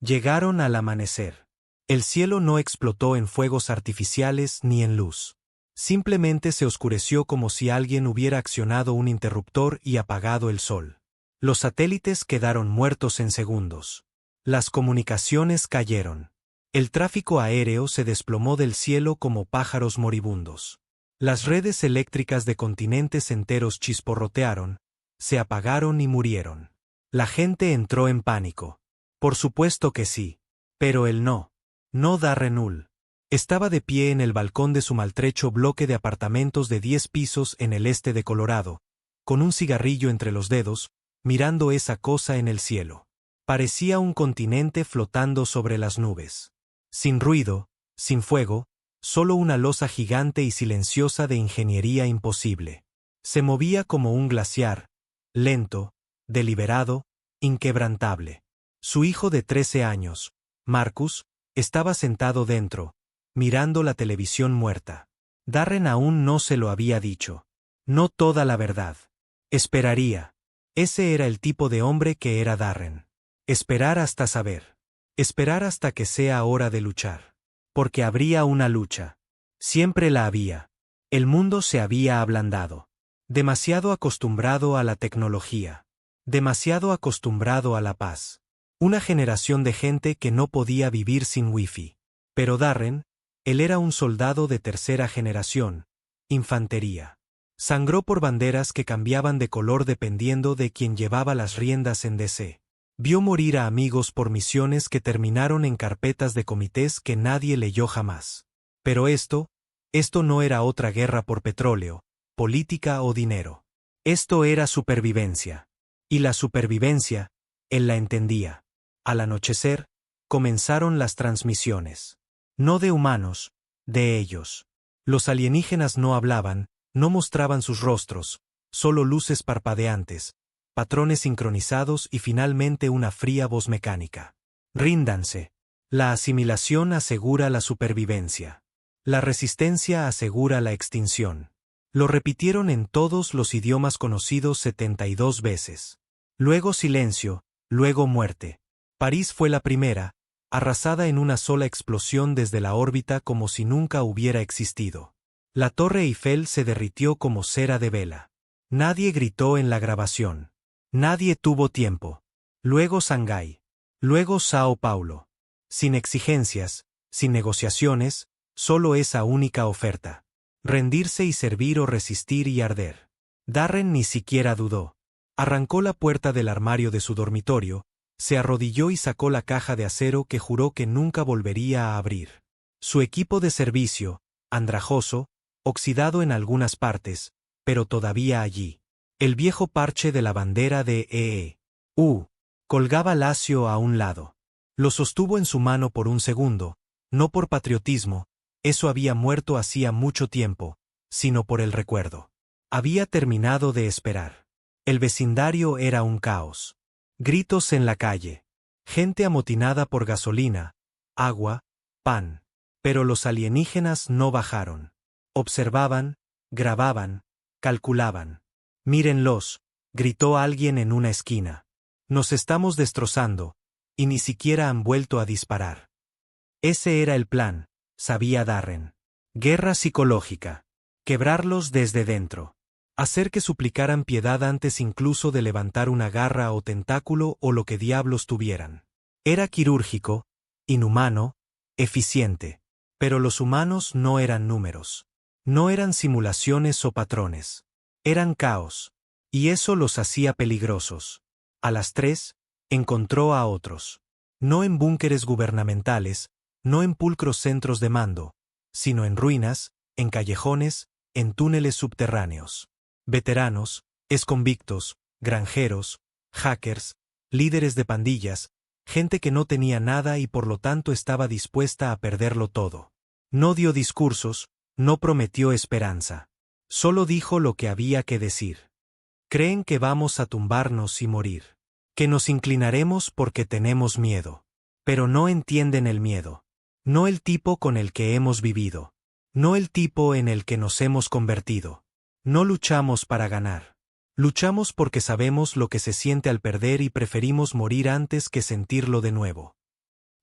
Llegaron al amanecer. El cielo no explotó en fuegos artificiales ni en luz. Simplemente se oscureció como si alguien hubiera accionado un interruptor y apagado el sol. Los satélites quedaron muertos en segundos. Las comunicaciones cayeron. El tráfico aéreo se desplomó del cielo como pájaros moribundos. Las redes eléctricas de continentes enteros chisporrotearon, se apagaron y murieron. La gente entró en pánico. Por supuesto que sí. Pero él no. No Darren Ull. Estaba de pie en el balcón de su maltrecho bloque de apartamentos de 10 pisos en el este de Colorado, con un cigarrillo entre los dedos, mirando esa cosa en el cielo. Parecía un continente flotando sobre las nubes. Sin ruido, sin fuego, solo una losa gigante y silenciosa de ingeniería imposible. Se movía como un glaciar, lento, deliberado, inquebrantable. Su hijo de 13 años, Marcus, estaba sentado dentro, mirando la televisión muerta. Darren aún no se lo había dicho. No toda la verdad. Esperaría. Ese era el tipo de hombre que era Darren. Esperar hasta saber. Esperar hasta que sea hora de luchar. Porque habría una lucha. Siempre la había. El mundo se había ablandado. Demasiado acostumbrado a la tecnología. Demasiado acostumbrado a la paz. Una generación de gente que no podía vivir sin wifi. Pero Darren, él era un soldado de tercera generación, infantería. Sangró por banderas que cambiaban de color dependiendo de quién llevaba las riendas en DC. Vio morir a amigos por misiones que terminaron en carpetas de comités que nadie leyó jamás. Pero esto no era otra guerra por petróleo, política o dinero. Esto era supervivencia. Y la supervivencia, él la entendía. Al anochecer, comenzaron las transmisiones. No de humanos, de ellos. Los alienígenas no hablaban, no mostraban sus rostros, solo luces parpadeantes, patrones sincronizados y finalmente una fría voz mecánica. Ríndanse. La asimilación asegura la supervivencia. La resistencia asegura la extinción. Lo repitieron en todos los idiomas conocidos 72 veces. Luego silencio, luego muerte. París fue la primera, arrasada en una sola explosión desde la órbita como si nunca hubiera existido. La Torre Eiffel se derritió como cera de vela. Nadie gritó en la grabación. Nadie tuvo tiempo. Luego Shanghái. Luego Sao Paulo. Sin exigencias, sin negociaciones, solo esa única oferta. Rendirse y servir o resistir y arder. Darren ni siquiera dudó. Arrancó la puerta del armario de su dormitorio, se arrodilló y sacó la caja de acero que juró que nunca volvería a abrir. Su equipo de servicio, andrajoso, oxidado en algunas partes, pero todavía allí. El viejo parche de la bandera de EU. Colgaba lacio a un lado. Lo sostuvo en su mano por un segundo, no por patriotismo, eso había muerto hacía mucho tiempo, sino por el recuerdo. Había terminado de esperar. El vecindario era un caos. Gritos en la calle. Gente amotinada por gasolina, agua, pan. Pero los alienígenas no bajaron. Observaban, grababan, calculaban. Mírenlos, gritó alguien en una esquina. Nos estamos destrozando, y ni siquiera han vuelto a disparar. Ese era el plan, sabía Darren. Guerra psicológica. Quebrarlos desde dentro. Hacer que suplicaran piedad antes incluso de levantar una garra o tentáculo o lo que diablos tuvieran. Era quirúrgico, inhumano, eficiente. Pero los humanos no eran números. No eran simulaciones o patrones. Eran caos. Y eso los hacía peligrosos. A las 3, encontró a otros. No en búnkeres gubernamentales, no en pulcros centros de mando, sino en ruinas, en callejones, en túneles subterráneos. Veteranos, exconvictos, granjeros, hackers, líderes de pandillas, gente que no tenía nada y por lo tanto estaba dispuesta a perderlo todo. No dio discursos, no prometió esperanza. Solo dijo lo que había que decir. Creen que vamos a tumbarnos y morir. Que nos inclinaremos porque tenemos miedo. Pero no entienden el miedo. No el tipo con el que hemos vivido. No el tipo en el que nos hemos convertido. No luchamos para ganar. Luchamos porque sabemos lo que se siente al perder y preferimos morir antes que sentirlo de nuevo.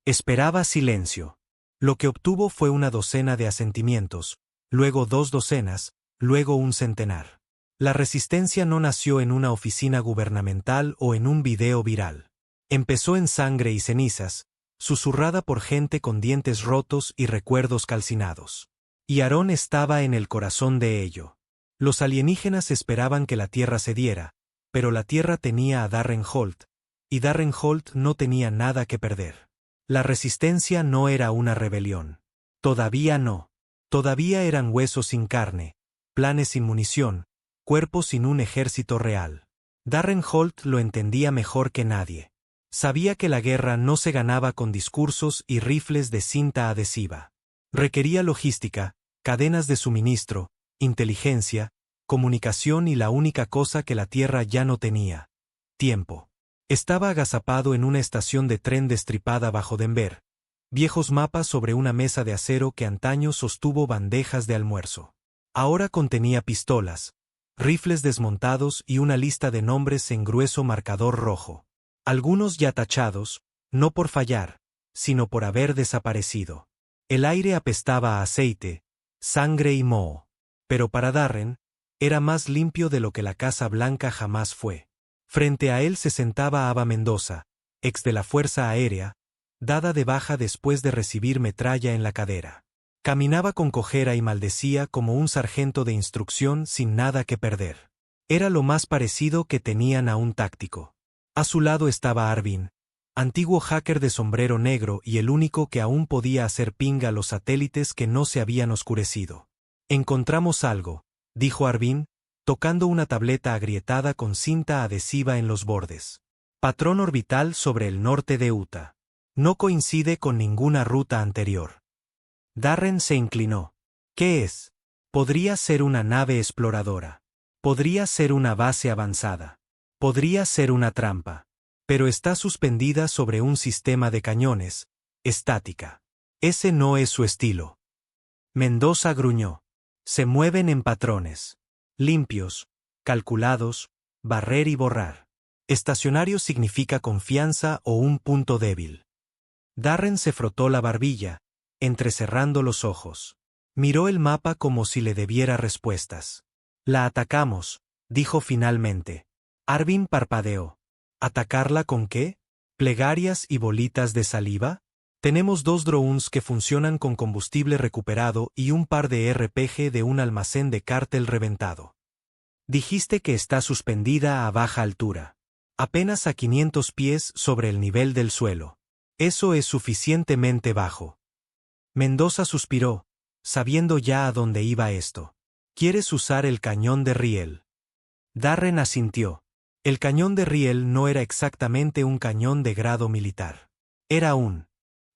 Esperaba silencio. Lo que obtuvo fue una docena de asentimientos, luego 2 docenas, luego un centenar. La resistencia no nació en una oficina gubernamental o en un video viral. Empezó en sangre y cenizas, susurrada por gente con dientes rotos y recuerdos calcinados. Y Aarón estaba en el corazón de ello. Los alienígenas esperaban que la Tierra cediera, pero la Tierra tenía a Darren Holt, y Darren Holt no tenía nada que perder. La resistencia no era una rebelión. Todavía no. Todavía eran huesos sin carne, planes sin munición, cuerpos sin un ejército real. Darren Holt lo entendía mejor que nadie. Sabía que la guerra no se ganaba con discursos y rifles de cinta adhesiva. Requería logística, cadenas de suministro, inteligencia, comunicación y la única cosa que la Tierra ya no tenía: tiempo. Estaba agazapado en una estación de tren destripada bajo Denver, viejos mapas sobre una mesa de acero que antaño sostuvo bandejas de almuerzo. Ahora contenía pistolas, rifles desmontados y una lista de nombres en grueso marcador rojo. Algunos ya tachados, no por fallar, sino por haber desaparecido. El aire apestaba a aceite, sangre y moho. Pero para Darren, era más limpio de lo que la Casa Blanca jamás fue. Frente a él se sentaba Ava Mendoza, ex de la Fuerza Aérea, dada de baja después de recibir metralla en la cadera. Caminaba con cojera y maldecía como un sargento de instrucción sin nada que perder. Era lo más parecido que tenían a un táctico. A su lado estaba Arvin, antiguo hacker de sombrero negro y el único que aún podía hacer ping a los satélites que no se habían oscurecido. «Encontramos algo», dijo Arvin, tocando una tableta agrietada con cinta adhesiva en los bordes. «Patrón orbital sobre el norte de Utah. No coincide con ninguna ruta anterior». Darren se inclinó. «¿Qué es?» «Podría ser una nave exploradora. Podría ser una base avanzada. Podría ser una trampa. Pero está suspendida sobre un sistema de cañones, estática. Ese no es su estilo». Mendoza gruñó. «Se mueven en patrones. Limpios, calculados, barrer y borrar. Estacionario significa confianza o un punto débil». Darren se frotó la barbilla, entrecerrando los ojos. Miró el mapa como si le debiera respuestas. «La atacamos», dijo finalmente. Arvin parpadeó. ¿Atacarla con qué? ¿Plegarias y bolitas de saliva? Tenemos 2 drones que funcionan con combustible recuperado y un par de RPG de un almacén de cártel reventado. Dijiste que está suspendida a baja altura. Apenas a 500 pies sobre el nivel del suelo. Eso es suficientemente bajo. Mendoza suspiró, sabiendo ya a dónde iba esto. ¿Quieres usar el cañón de riel? Darren asintió. El cañón de riel no era exactamente un cañón de grado militar. Era un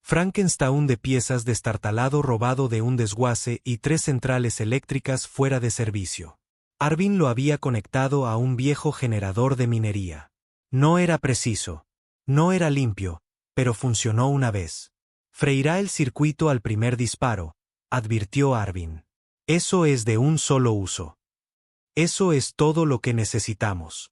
Frankenstein de piezas destartalado robado de un desguace y 3 centrales eléctricas fuera de servicio. Arvin lo había conectado a un viejo generador de minería. No era preciso. No era limpio, pero funcionó una vez. «Freirá el circuito al primer disparo», advirtió Arvin. «Eso es de un solo uso. Eso es todo lo que necesitamos».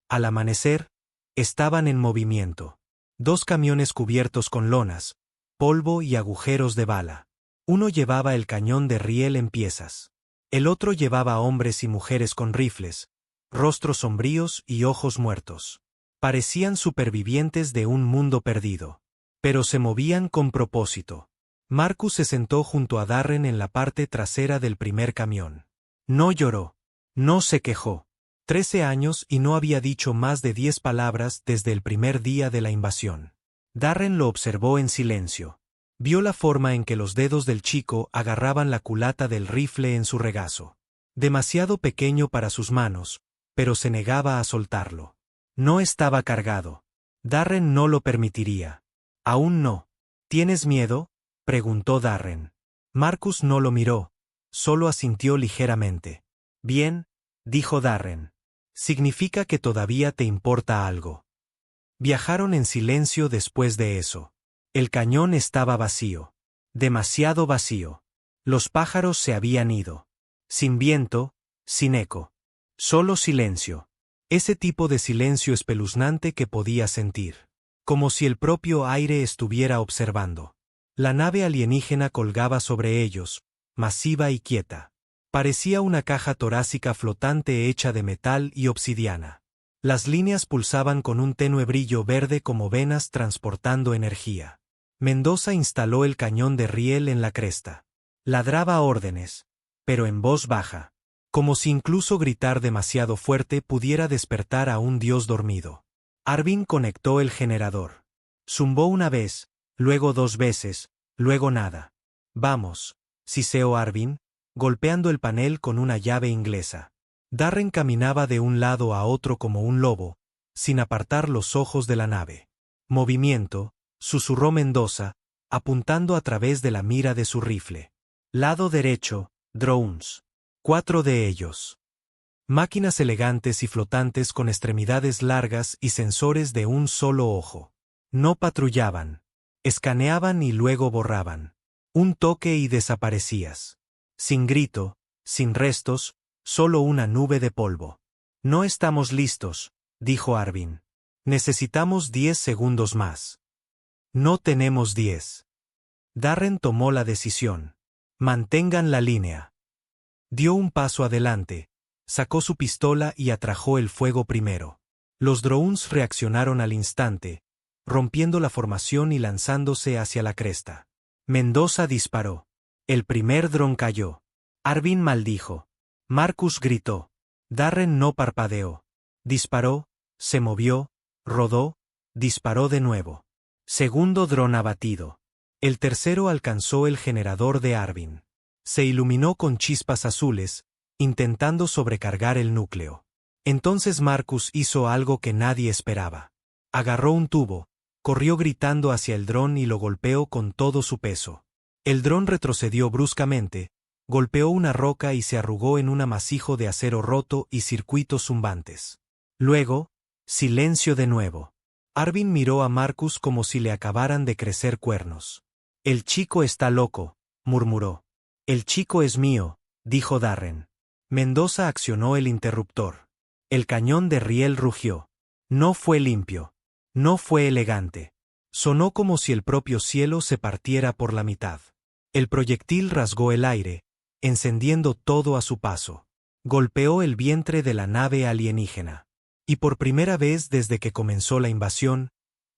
Al amanecer, estaban en movimiento. 2 camiones cubiertos con lonas, polvo y agujeros de bala. Uno llevaba el cañón de riel en piezas. El otro llevaba hombres y mujeres con rifles, rostros sombríos y ojos muertos. Parecían supervivientes de un mundo perdido. Pero se movían con propósito. Marcus se sentó junto a Darren en la parte trasera del primer camión. No lloró. No se quejó. 13 años y no había dicho más de 10 palabras desde el primer día de la invasión. Darren lo observó en silencio. Vio la forma en que los dedos del chico agarraban la culata del rifle en su regazo. Demasiado pequeño para sus manos, pero se negaba a soltarlo. No estaba cargado. Darren no lo permitiría. Aún no. ¿Tienes miedo?, preguntó Darren. Marcus no lo miró, solo asintió ligeramente. Bien, dijo Darren. Significa que todavía te importa algo. Viajaron en silencio después de eso. El cañón estaba vacío. Demasiado vacío. Los pájaros se habían ido. Sin viento, sin eco. Solo silencio. Ese tipo de silencio espeluznante que podía sentir. como si el propio aire estuviera observando. La nave alienígena colgaba sobre ellos, masiva y quieta. Parecía una caja torácica flotante hecha de metal y obsidiana. Las líneas pulsaban con un tenue brillo verde como venas transportando energía. Mendoza instaló el cañón de riel en la cresta. Ladraba órdenes, pero en voz baja, como si incluso gritar demasiado fuerte pudiera despertar a un dios dormido. Arvin conectó el generador. Zumbó una vez, luego 2 veces, luego nada. Vamos, siseó Arvin, golpeando el panel con una llave inglesa. Darren caminaba de un lado a otro como un lobo, sin apartar los ojos de la nave. Movimiento, susurró Mendoza, apuntando a través de la mira de su rifle. Lado derecho, drones. 4 de ellos. Máquinas elegantes y flotantes con extremidades largas y sensores de un solo ojo. No patrullaban. Escaneaban y luego borraban. Un toque y desaparecías. Sin grito, sin restos, solo una nube de polvo. No estamos listos, dijo Arvin. Necesitamos 10 segundos más. No tenemos 10. Darren tomó la decisión. Mantengan la línea. Dio un paso adelante, sacó su pistola y atrajo el fuego primero. Los drones reaccionaron al instante, rompiendo la formación y lanzándose hacia la cresta. Mendoza disparó. El primer dron cayó. Arvin maldijo. Marcus gritó. Darren no parpadeó. Disparó, se movió, rodó, disparó de nuevo. Segundo dron abatido. El tercero alcanzó el generador de Arvin. Se iluminó con chispas azules, intentando sobrecargar el núcleo. Entonces Marcus hizo algo que nadie esperaba. Agarró un tubo, corrió gritando hacia el dron y lo golpeó con todo su peso. El dron retrocedió bruscamente, golpeó una roca y se arrugó en un amasijo de acero roto y circuitos zumbantes. Luego, silencio de nuevo. Arvin miró a Marcus como si le acabaran de crecer cuernos. El chico está loco, murmuró. El chico es mío, dijo Darren. Mendoza accionó el interruptor. El cañón de riel rugió. No fue limpio. No fue elegante. Sonó como si el propio cielo se partiera por la mitad. El proyectil rasgó el aire, encendiendo todo a su paso. Golpeó el vientre de la nave alienígena. Y por primera vez desde que comenzó la invasión,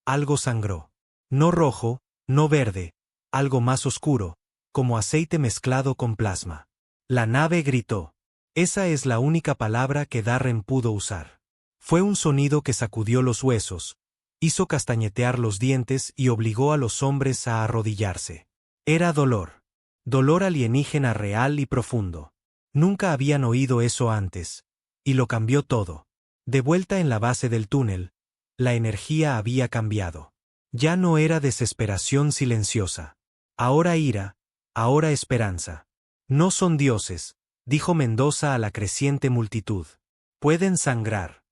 algo sangró. No rojo, no verde, algo más oscuro, como aceite mezclado con plasma. La nave gritó. Esa es la única palabra que Darren pudo usar. Fue un sonido que sacudió los huesos, hizo castañetear los dientes y obligó a los hombres a arrodillarse. Era dolor. Dolor alienígena real y profundo. Nunca habían oído eso antes, y lo cambió todo. De vuelta en la base del túnel, la energía había cambiado. Ya no era desesperación silenciosa. Ahora ira, ahora esperanza. No son dioses, dijo Mendoza a la creciente multitud. Pueden sangrar.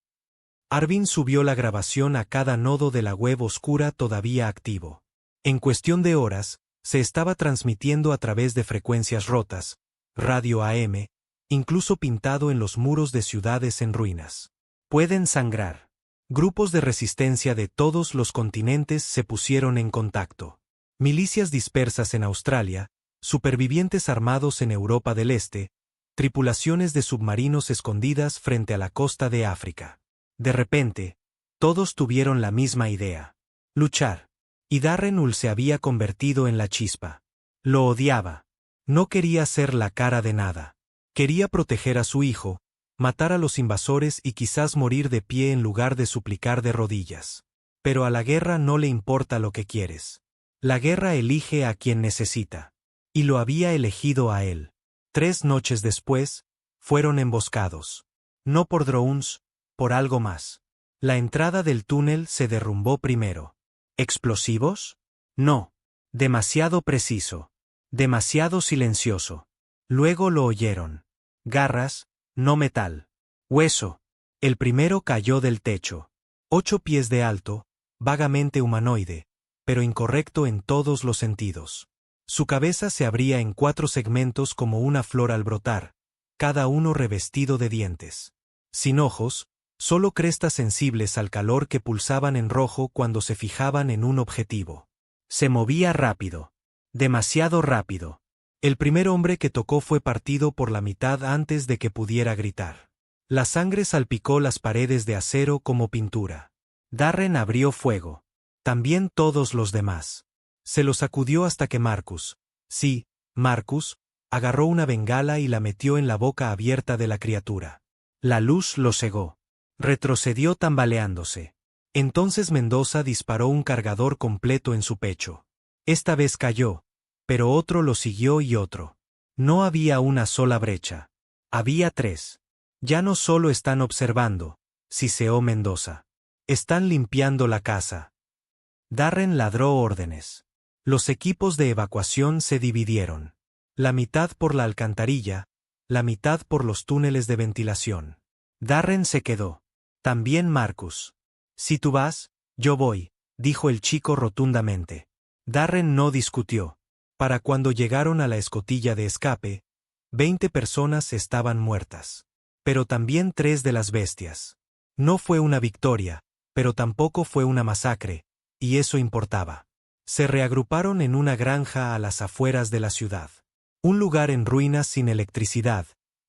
Arvin subió la grabación a cada nodo de la web oscura todavía activo. En cuestión de horas, se estaba transmitiendo a través de frecuencias rotas, radio AM, incluso pintado en los muros de ciudades en ruinas. Pueden sangrar. Grupos de resistencia de todos los continentes se pusieron en contacto. Milicias dispersas en Australia, supervivientes armados en Europa del Este, tripulaciones de submarinos escondidas frente a la costa de África. De repente, todos tuvieron la misma idea. Luchar. Y Darren se había convertido en la chispa. Lo odiaba. No quería ser la cara de nada. Quería proteger a su hijo, matar a los invasores y quizás morir de pie en lugar de suplicar de rodillas. Pero a la guerra no le importa lo que quieres. La guerra elige a quien necesita. Y lo había elegido a él. 3 noches después, fueron emboscados. No por drones, por algo más. La entrada del túnel se derrumbó primero. ¿Explosivos? No. Demasiado preciso. Demasiado silencioso. Luego lo oyeron. Garras, no metal. Hueso. El primero cayó del techo. 8 pies de alto, vagamente humanoide, pero incorrecto en todos los sentidos. Su cabeza se abría en 4 segmentos como una flor al brotar, cada uno revestido de dientes. Sin ojos, solo crestas sensibles al calor que pulsaban en rojo cuando se fijaban en un objetivo. Se movía rápido. Demasiado rápido. El primer hombre que tocó fue partido por la mitad antes de que pudiera gritar. La sangre salpicó las paredes de acero como pintura. Darren abrió fuego. También todos los demás. Se lo sacudió hasta que Marcus, agarró una bengala y la metió en la boca abierta de la criatura. La luz lo cegó. Retrocedió tambaleándose. Entonces Mendoza disparó un cargador completo en su pecho. Esta vez cayó, pero otro lo siguió y otro. No había una sola brecha. Había 3. Ya no solo están observando, siseó Mendoza. Están limpiando la casa. Darren ladró órdenes. Los equipos de evacuación se dividieron. La mitad por la alcantarilla, la mitad por los túneles de ventilación. Darren se quedó. También Marcus. Si tú vas, yo voy, dijo el chico rotundamente. Darren no discutió. Para cuando llegaron a la escotilla de escape, 20 personas estaban muertas. Pero también 3 de las bestias. No fue una victoria, pero tampoco fue una masacre, y eso importaba. Se reagruparon en una granja a las afueras de la ciudad. Un lugar en ruinas sin electricidad,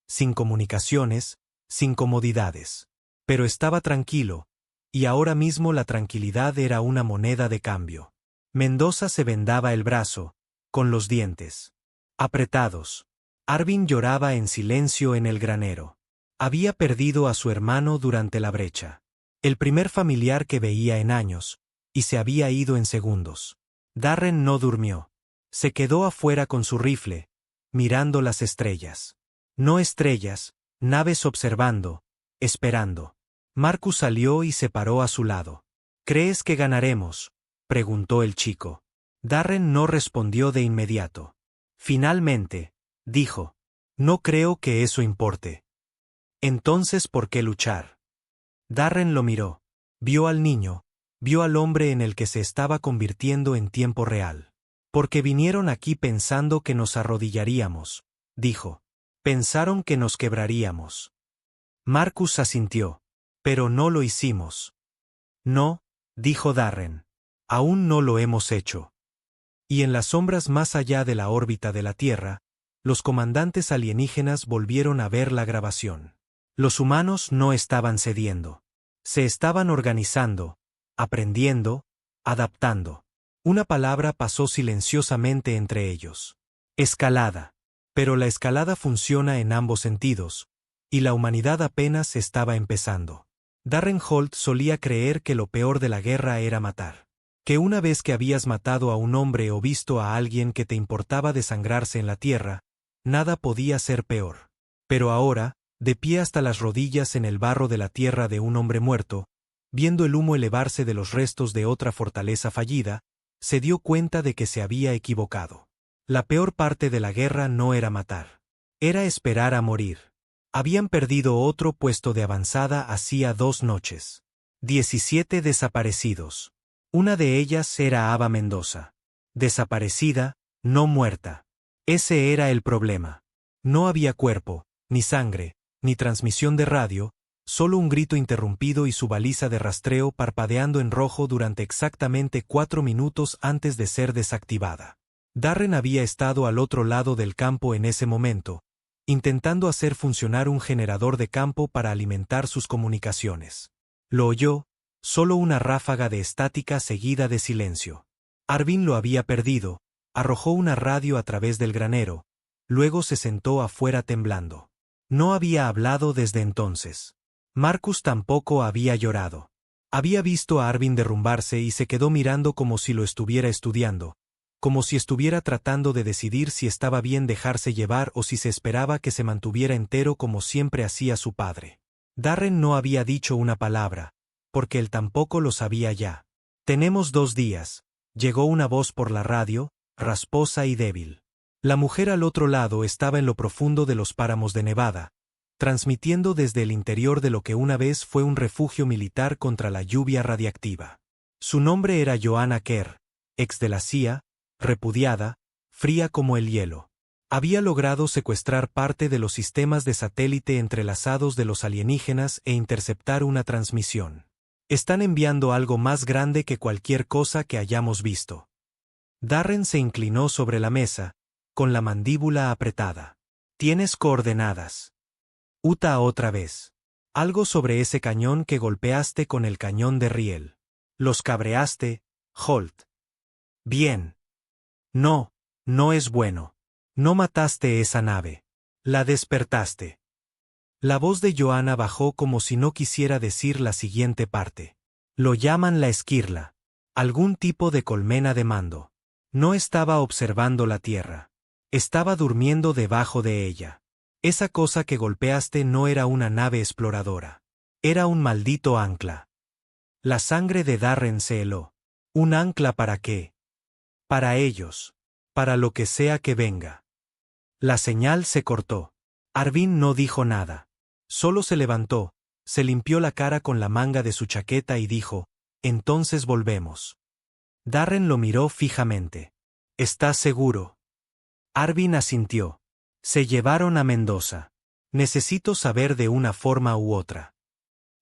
sin comunicaciones, sin comodidades. Pero estaba tranquilo, y ahora mismo la tranquilidad era una moneda de cambio. Mendoza se vendaba el brazo, con los dientes apretados. Arvin lloraba en silencio en el granero. Había perdido a su hermano durante la brecha. El primer familiar que veía en años, y se había ido en segundos. Darren no durmió. Se quedó afuera con su rifle, mirando las estrellas. No estrellas, naves observando, esperando. Marcus salió y se paró a su lado. ¿Crees que ganaremos?, preguntó el chico. Darren no respondió de inmediato. Finalmente, dijo, no creo que eso importe. Entonces, ¿por qué luchar? Darren lo miró. Vio al niño, vio al hombre en el que se estaba convirtiendo en tiempo real. Porque vinieron aquí pensando que nos arrodillaríamos, dijo. Pensaron que nos quebraríamos. Marcus asintió. Pero no lo hicimos. No, dijo Darren. Aún no lo hemos hecho. Y en las sombras más allá de la órbita de la Tierra, los comandantes alienígenas volvieron a ver la grabación. Los humanos no estaban cediendo. Se estaban organizando, aprendiendo, adaptando. Una palabra pasó silenciosamente entre ellos. Escalada. Pero la escalada funciona en ambos sentidos, y la humanidad apenas estaba empezando. Darren Holt solía creer que lo peor de la guerra era matar. Que una vez que habías matado a un hombre o visto a alguien que te importaba desangrarse en la tierra, nada podía ser peor. Pero ahora, de pie hasta las rodillas en el barro de la tierra de un hombre muerto, viendo el humo elevarse de los restos de otra fortaleza fallida, se dio cuenta de que se había equivocado. La peor parte de la guerra no era matar. Era esperar a morir. Habían perdido otro puesto de avanzada hacía 2 noches. 17 desaparecidos. Una de ellas era Ava Mendoza. Desaparecida, no muerta. Ese era el problema. No había cuerpo, ni sangre, ni transmisión de radio, solo un grito interrumpido y su baliza de rastreo parpadeando en rojo durante exactamente 4 minutos antes de ser desactivada. Darren había estado al otro lado del campo en ese momento, intentando hacer funcionar un generador de campo para alimentar sus comunicaciones. Lo oyó, solo una ráfaga de estática seguida de silencio. Arvin lo había perdido, arrojó una radio a través del granero, luego se sentó afuera temblando. No había hablado desde entonces. Marcus tampoco había llorado. Había visto a Arvin derrumbarse y se quedó mirando como si lo estuviera estudiando, como si estuviera tratando de decidir si estaba bien dejarse llevar o si se esperaba que se mantuviera entero como siempre hacía su padre. Darren no había dicho una palabra, porque él tampoco lo sabía ya. Tenemos 2 días, llegó una voz por la radio, rasposa y débil. La mujer al otro lado estaba en lo profundo de los páramos de Nevada, transmitiendo desde el interior de lo que una vez fue un refugio militar contra la lluvia radiactiva. Su nombre era Joanna Kerr, ex de la CIA, repudiada, fría como el hielo. Había logrado secuestrar parte de los sistemas de satélite entrelazados de los alienígenas e interceptar una transmisión. Están enviando algo más grande que cualquier cosa que hayamos visto. Darren se inclinó sobre la mesa, con la mandíbula apretada. Tienes coordenadas. Uta otra vez. Algo sobre ese cañón que golpeaste con el cañón de riel. Los cabreaste, Holt. Bien. No, no es bueno. No mataste esa nave. La despertaste. La voz de Joanna bajó como si no quisiera decir la siguiente parte. Lo llaman la esquirla. Algún tipo de colmena de mando. No estaba observando la tierra. Estaba durmiendo debajo de ella. Esa cosa que golpeaste no era una nave exploradora. Era un maldito ancla. La sangre de Darren se heló. ¿Un ancla para qué? Para ellos. Para lo que sea que venga. La señal se cortó. Arvin no dijo nada. Solo se levantó, se limpió la cara con la manga de su chaqueta y dijo, entonces volvemos. Darren lo miró fijamente. ¿Estás seguro? Arvin asintió. Se llevaron a Mendoza. Necesito saber de una forma u otra.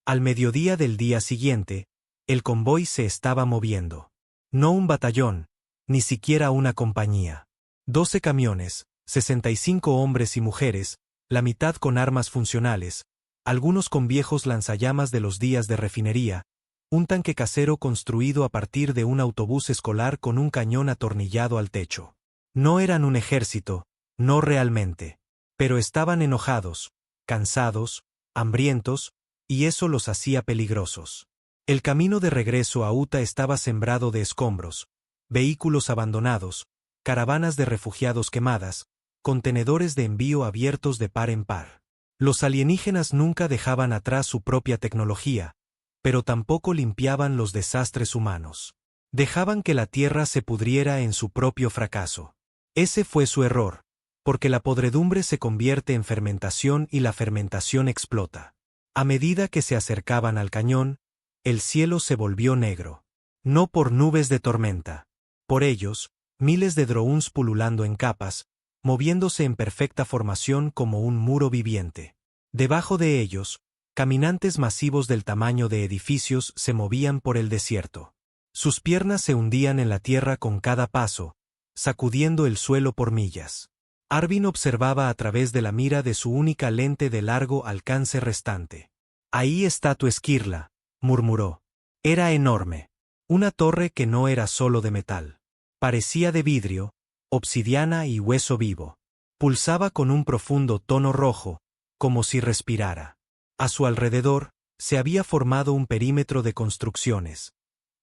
Al mediodía del día siguiente, el convoy se estaba moviendo. No un batallón, ni siquiera una compañía. 12 camiones, 65 hombres y mujeres, la mitad con armas funcionales, algunos con viejos lanzallamas de los días de refinería, un tanque casero construido a partir de un autobús escolar con un cañón atornillado al techo. No eran un ejército, no realmente. Pero estaban enojados, cansados, hambrientos, y eso los hacía peligrosos. El camino de regreso a Utah estaba sembrado de escombros, vehículos abandonados, caravanas de refugiados quemadas, contenedores de envío abiertos de par en par. Los alienígenas nunca dejaban atrás su propia tecnología, pero tampoco limpiaban los desastres humanos. Dejaban que la Tierra se pudriera en su propio fracaso. Ese fue su error, porque la podredumbre se convierte en fermentación y la fermentación explota. A medida que se acercaban al cañón, el cielo se volvió negro. No por nubes de tormenta. Por ellos, miles de drones pululando en capas, moviéndose en perfecta formación como un muro viviente. Debajo de ellos, caminantes masivos del tamaño de edificios se movían por el desierto. Sus piernas se hundían en la tierra con cada paso, sacudiendo el suelo por millas. Arvin observaba a través de la mira de su única lente de largo alcance restante. Ahí está tu esquirla, murmuró. Era enorme. Una torre que no era solo de metal. Parecía de vidrio, obsidiana y hueso vivo. Pulsaba con un profundo tono rojo, como si respirara. A su alrededor, se había formado un perímetro de construcciones.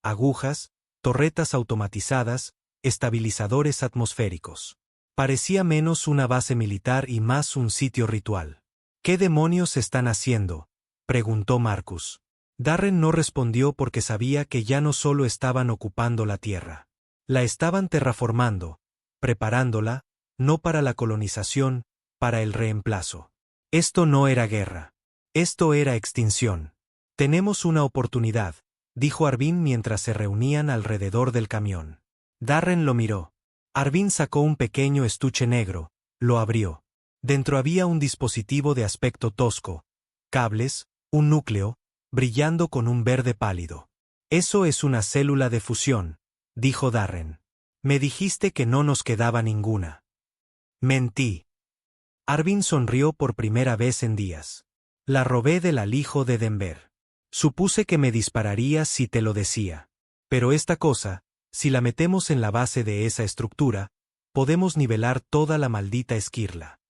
Agujas, torretas automatizadas, estabilizadores atmosféricos. Parecía menos una base militar y más un sitio ritual. ¿Qué demonios están haciendo?, preguntó Marcus. Darren no respondió porque sabía que ya no solo estaban ocupando la tierra. La estaban terraformando, preparándola, no para la colonización, para el reemplazo. Esto no era guerra. Esto era extinción. Tenemos una oportunidad, dijo Arvin mientras se reunían alrededor del camión. Darren lo miró. Arvin sacó un pequeño estuche negro, lo abrió. Dentro había un dispositivo de aspecto tosco, cables, un núcleo, brillando con un verde pálido. Eso es una célula de fusión, dijo Darren. Me dijiste que no nos quedaba ninguna. Mentí. Arvin sonrió por primera vez en días. La robé del alijo de Denver. Supuse que me dispararías si te lo decía. Pero esta cosa, si la metemos en la base de esa estructura, podemos nivelar toda la maldita esquirla.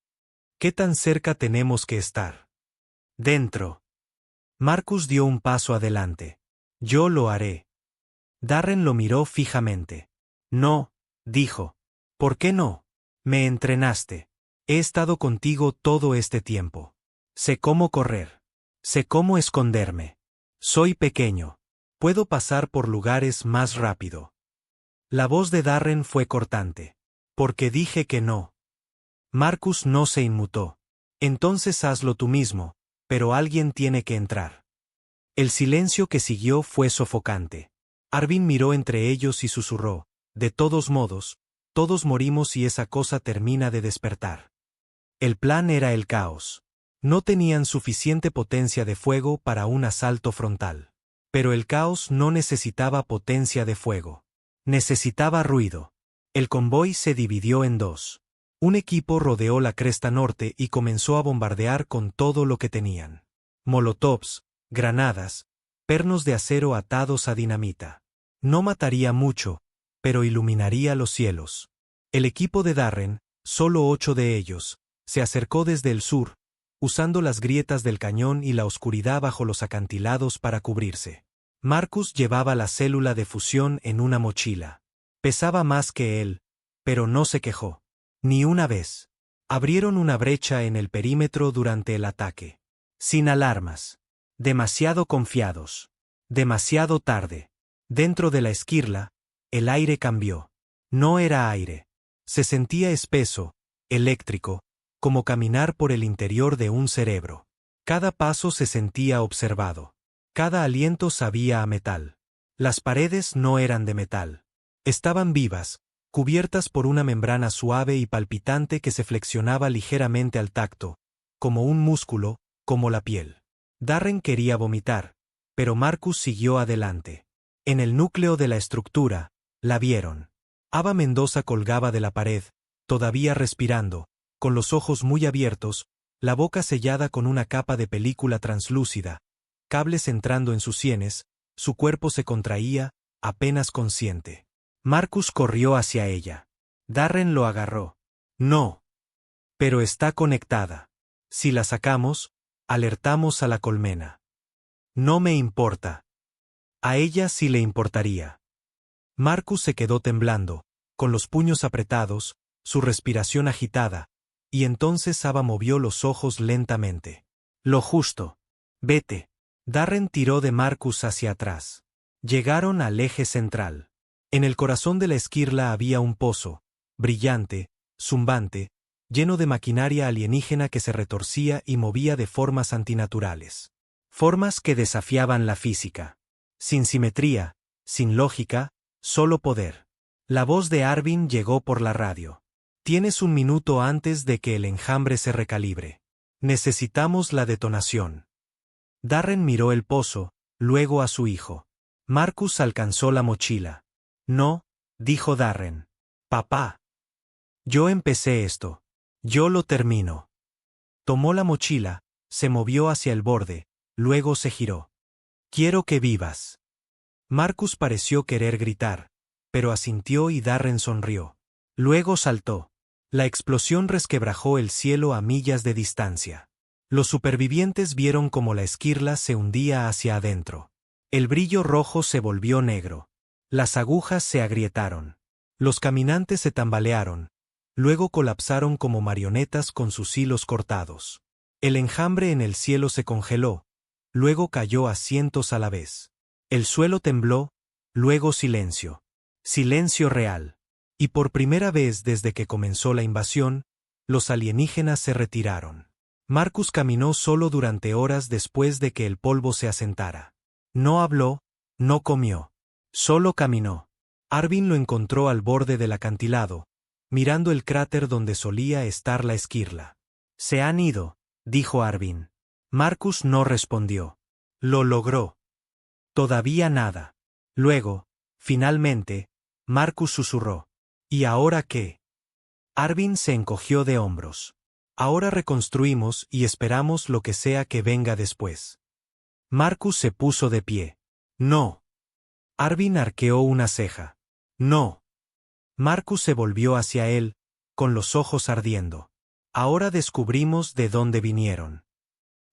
¿Qué tan cerca tenemos que estar? Dentro. Marcus dio un paso adelante. Yo lo haré. Darren lo miró fijamente. No, dijo. ¿Por qué no? Me entrenaste. He estado contigo todo este tiempo. Sé cómo correr. Sé cómo esconderme. Soy pequeño. Puedo pasar por lugares más rápido. La voz de Darren fue cortante. Porque dije que no. Marcus no se inmutó. Entonces hazlo tú mismo, pero alguien tiene que entrar. El silencio que siguió fue sofocante. Arvin miró entre ellos y susurró, de todos modos, Todos morimos y esa cosa termina de despertar. El plan era el caos. No tenían suficiente potencia de fuego para un asalto frontal. Pero el caos no necesitaba potencia de fuego. Necesitaba ruido. El convoy se dividió en dos. Un equipo rodeó la cresta norte y comenzó a bombardear con todo lo que tenían. Molotovs, granadas, pernos de acero atados a dinamita. No mataría mucho, pero iluminaría los cielos. El equipo de Darren, solo 8 de ellos, se acercó desde el sur, usando las grietas del cañón y la oscuridad bajo los acantilados para cubrirse. Marcus llevaba la célula de fusión en una mochila. Pesaba más que él, pero no se quejó. Ni una vez. Abrieron una brecha en el perímetro durante el ataque. Sin alarmas. Demasiado confiados. Demasiado tarde. Dentro de la esquirla, el aire cambió. No era aire. Se sentía espeso, eléctrico, como caminar por el interior de un cerebro. Cada paso se sentía observado. Cada aliento sabía a metal. Las paredes no eran de metal. Estaban vivas, cubiertas por una membrana suave y palpitante que se flexionaba ligeramente al tacto, como un músculo, como la piel. Darren quería vomitar, pero Marcus siguió adelante. En el núcleo de la estructura, la vieron. Ava Mendoza colgaba de la pared, todavía respirando, con los ojos muy abiertos, la boca sellada con una capa de película translúcida, cables entrando en sus sienes, su cuerpo se contraía, apenas consciente. Marcus corrió hacia ella. Darren lo agarró. No. Pero está conectada. Si la sacamos, alertamos a la colmena. No me importa. A ella sí le importaría. Marcus se quedó temblando, con los puños apretados, su respiración agitada, y entonces Ava movió los ojos lentamente. Lo justo. Vete. Darren tiró de Marcus hacia atrás. Llegaron al eje central. En el corazón de la esquirla había un pozo, brillante, zumbante, lleno de maquinaria alienígena que se retorcía y movía de formas antinaturales. Formas que desafiaban la física. Sin simetría, sin lógica, solo poder. La voz de Arvin llegó por la radio. Tienes un minuto antes de que el enjambre se recalibre. Necesitamos la detonación. Darren miró el pozo, luego a su hijo. Marcus alcanzó la mochila. No, dijo Darren. Papá. Yo empecé esto. Yo lo termino. Tomó la mochila, se movió hacia el borde, luego se giró. Quiero que vivas. Marcus pareció querer gritar, pero asintió y Darren sonrió. Luego saltó. La explosión resquebrajó el cielo a millas de distancia. Los supervivientes vieron cómo la esquirla se hundía hacia adentro. El brillo rojo se volvió negro. Las agujas se agrietaron. Los caminantes se tambalearon. Luego colapsaron como marionetas con sus hilos cortados. El enjambre en el cielo se congeló. Luego cayó a cientos a la vez. El suelo tembló, luego silencio. Silencio real. Y por primera vez desde que comenzó la invasión, los alienígenas se retiraron. Marcus caminó solo durante horas después de que el polvo se asentara. No habló, no comió. Solo caminó. Arvin lo encontró al borde del acantilado, mirando el cráter donde solía estar la esquirla. Se han ido, dijo Arvin. Marcus no respondió. Lo logró. Todavía nada. Luego, finalmente, Marcus susurró. ¿Y ahora qué? Arvin se encogió de hombros. Ahora reconstruimos y esperamos lo que sea que venga después. Marcus se puso de pie. No. Arvin arqueó una ceja. No. Marcus se volvió hacia él, con los ojos ardiendo. Ahora descubrimos de dónde vinieron.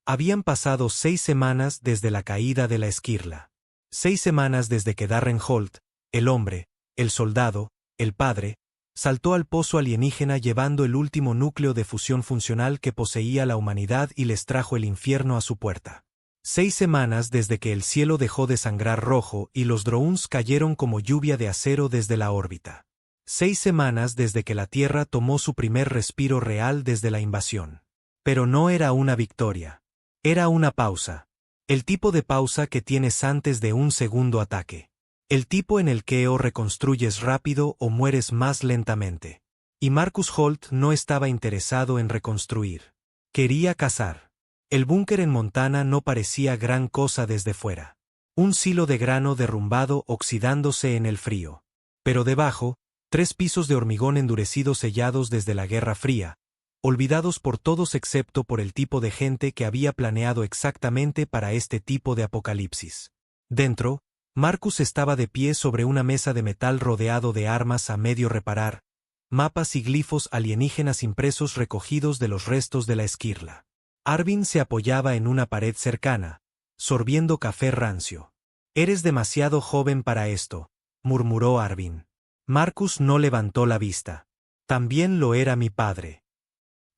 Habían pasado 6 semanas desde la caída de la esquirla. 6 semanas desde que Darren Holt, el hombre, el soldado, el padre, saltó al pozo alienígena llevando el último núcleo de fusión funcional que poseía la humanidad y les trajo el infierno a su puerta. 6 semanas desde que el cielo dejó de sangrar rojo y los drones cayeron como lluvia de acero desde la órbita. 6 semanas desde que la Tierra tomó su primer respiro real desde la invasión. Pero no era una victoria. Era una pausa. El tipo de pausa que tienes antes de un segundo ataque. El tipo en el que o reconstruyes rápido o mueres más lentamente. Y Marcus Holt no estaba interesado en reconstruir. Quería cazar. El búnker en Montana no parecía gran cosa desde fuera. Un silo de grano derrumbado oxidándose en el frío. Pero debajo, 3 pisos de hormigón endurecido sellados desde la Guerra Fría, olvidados por todos excepto por el tipo de gente que había planeado exactamente para este tipo de apocalipsis. Dentro, Marcus estaba de pie sobre una mesa de metal rodeado de armas a medio reparar, mapas y glifos alienígenas impresos recogidos de los restos de la esquirla. Arvin se apoyaba en una pared cercana, sorbiendo café rancio. «Eres demasiado joven para esto», murmuró Arvin. Marcus no levantó la vista. «También lo era mi padre».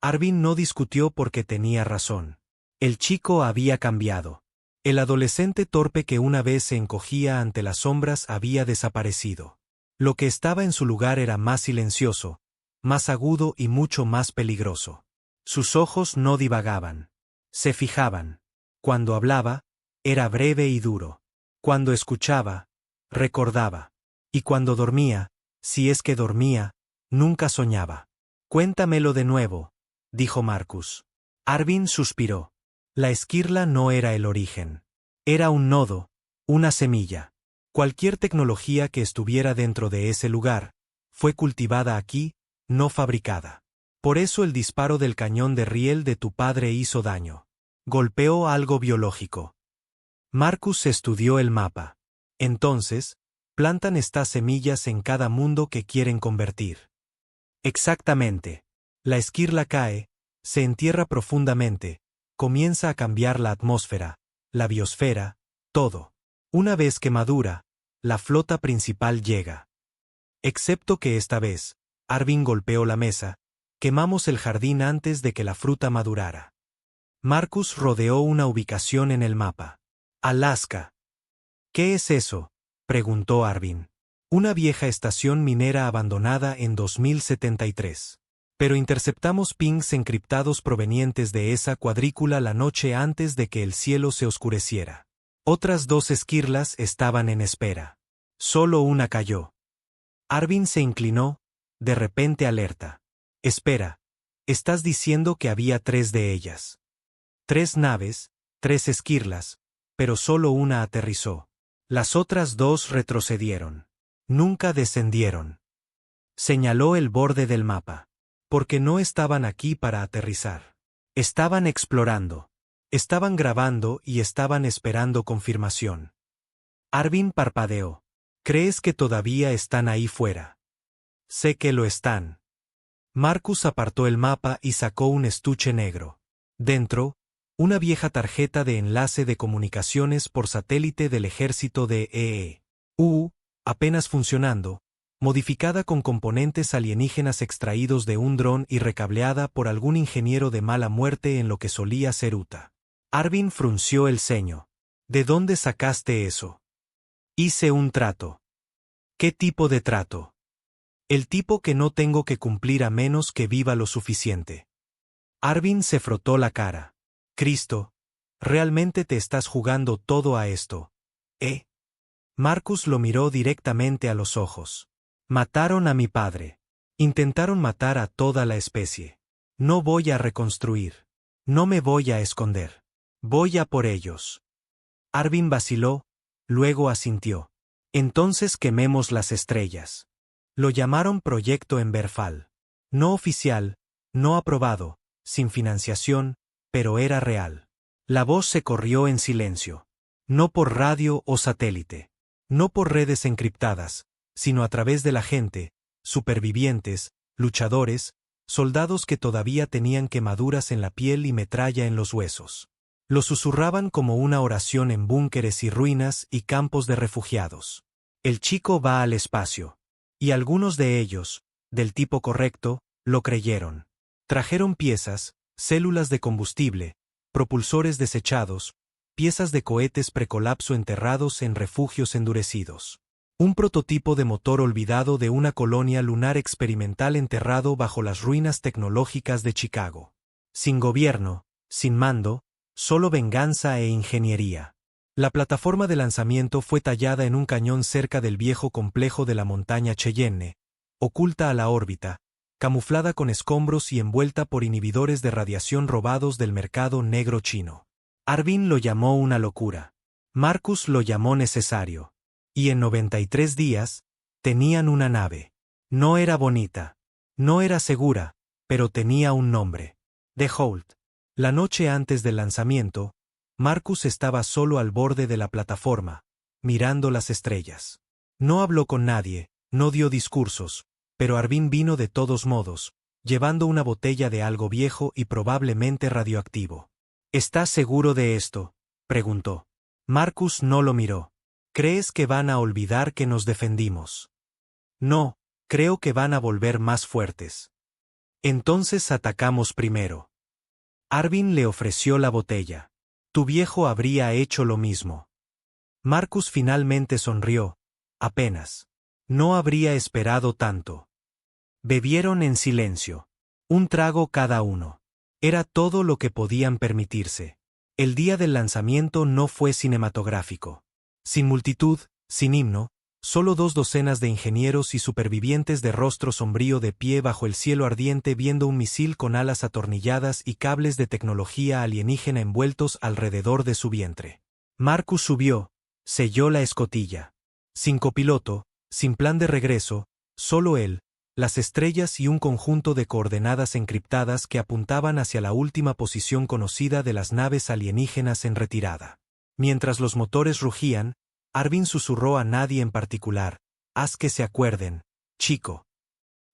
Arvin no discutió porque tenía razón. El chico había cambiado. El adolescente torpe que una vez se encogía ante las sombras había desaparecido. Lo que estaba en su lugar era más silencioso, más agudo y mucho más peligroso. Sus ojos no divagaban. Se fijaban. Cuando hablaba, era breve y duro. Cuando escuchaba, recordaba. Y cuando dormía, si es que dormía, nunca soñaba. «Cuéntamelo de nuevo», dijo Marcus. Arvin suspiró. La esquirla no era el origen. Era un nodo, una semilla. Cualquier tecnología que estuviera dentro de ese lugar, fue cultivada aquí, no fabricada. Por eso el disparo del cañón de riel de tu padre hizo daño. Golpeó algo biológico. Marcus estudió el mapa. Entonces, plantan estas semillas en cada mundo que quieren convertir. Exactamente. La esquirla cae, se entierra profundamente, comienza a cambiar la atmósfera, la biosfera, todo. Una vez que madura, la flota principal llega. Excepto que esta vez, Arvin golpeó la mesa, quemamos el jardín antes de que la fruta madurara. Marcus rodeó una ubicación en el mapa. Alaska. ¿Qué es eso?, preguntó Arvin. Una vieja estación minera abandonada en 2073. Pero interceptamos pings encriptados provenientes de esa cuadrícula la noche antes de que el cielo se oscureciera. Otras 2 esquirlas estaban en espera. Solo una cayó. Arvin se inclinó, de repente alerta. Espera, estás diciendo que había 3 de ellas. 3 naves, 3 esquirlas, pero solo una aterrizó. Las otras 2 retrocedieron. Nunca descendieron. Señaló el borde del mapa. Porque no estaban aquí para aterrizar. Estaban explorando. Estaban grabando y estaban esperando confirmación. Arvin parpadeó. ¿Crees que todavía están ahí fuera? Sé que lo están. Marcus apartó el mapa y sacó un estuche negro. Dentro, una vieja tarjeta de enlace de comunicaciones por satélite del ejército de E.U., apenas funcionando, modificada con componentes alienígenas extraídos de un dron y recableada por algún ingeniero de mala muerte en lo que solía ser Utah. Arvin frunció el ceño. ¿De dónde sacaste eso? Hice un trato. ¿Qué tipo de trato? El tipo que no tengo que cumplir a menos que viva lo suficiente. Arvin se frotó la cara. Cristo, ¿realmente te estás jugando todo a esto, eh? Marcus lo miró directamente a los ojos. Mataron a mi padre. Intentaron matar a toda la especie. No voy a reconstruir. No me voy a esconder. Voy a por ellos. Arvin vaciló, luego asintió. Entonces quememos las estrellas. Lo llamaron Proyecto Emberfall. No oficial, no aprobado, sin financiación, pero era real. La voz se corrió en silencio. No por radio o satélite. No por redes encriptadas, sino a través de la gente, supervivientes, luchadores, soldados que todavía tenían quemaduras en la piel y metralla en los huesos. Lo susurraban como una oración en búnkeres y ruinas y campos de refugiados. El chico va al espacio. Y algunos de ellos, del tipo correcto, lo creyeron. Trajeron piezas, células de combustible, propulsores desechados, piezas de cohetes precolapso enterrados en refugios endurecidos. Un prototipo de motor olvidado de una colonia lunar experimental enterrado bajo las ruinas tecnológicas de Chicago. Sin gobierno, sin mando, solo venganza e ingeniería. La plataforma de lanzamiento fue tallada en un cañón cerca del viejo complejo de la montaña Cheyenne, oculta a la órbita, camuflada con escombros y envuelta por inhibidores de radiación robados del mercado negro chino. Arvin lo llamó una locura. Marcus lo llamó necesario. Y en 93 días, tenían una nave. No era bonita. No era segura, pero tenía un nombre. The Holt. La noche antes del lanzamiento, Marcus estaba solo al borde de la plataforma, mirando las estrellas. No habló con nadie, no dio discursos, pero Arvin vino de todos modos, llevando una botella de algo viejo y probablemente radioactivo. ¿Estás seguro de esto?, preguntó. Marcus no lo miró. ¿Crees que van a olvidar que nos defendimos? No, creo que van a volver más fuertes. Entonces atacamos primero. Arvin le ofreció la botella. Tu viejo habría hecho lo mismo. Marcus finalmente sonrió, apenas. No habría esperado tanto. Bebieron en silencio. Un trago cada uno. Era todo lo que podían permitirse. El día del lanzamiento no fue cinematográfico. Sin multitud, sin himno, solo 2 docenas de ingenieros y supervivientes de rostro sombrío de pie bajo el cielo ardiente viendo un misil con alas atornilladas y cables de tecnología alienígena envueltos alrededor de su vientre. Marcus subió, selló la escotilla. Sin copiloto, sin plan de regreso, solo él, las estrellas y un conjunto de coordenadas encriptadas que apuntaban hacia la última posición conocida de las naves alienígenas en retirada. Mientras los motores rugían, Arvin susurró a nadie en particular: haz que se acuerden, chico.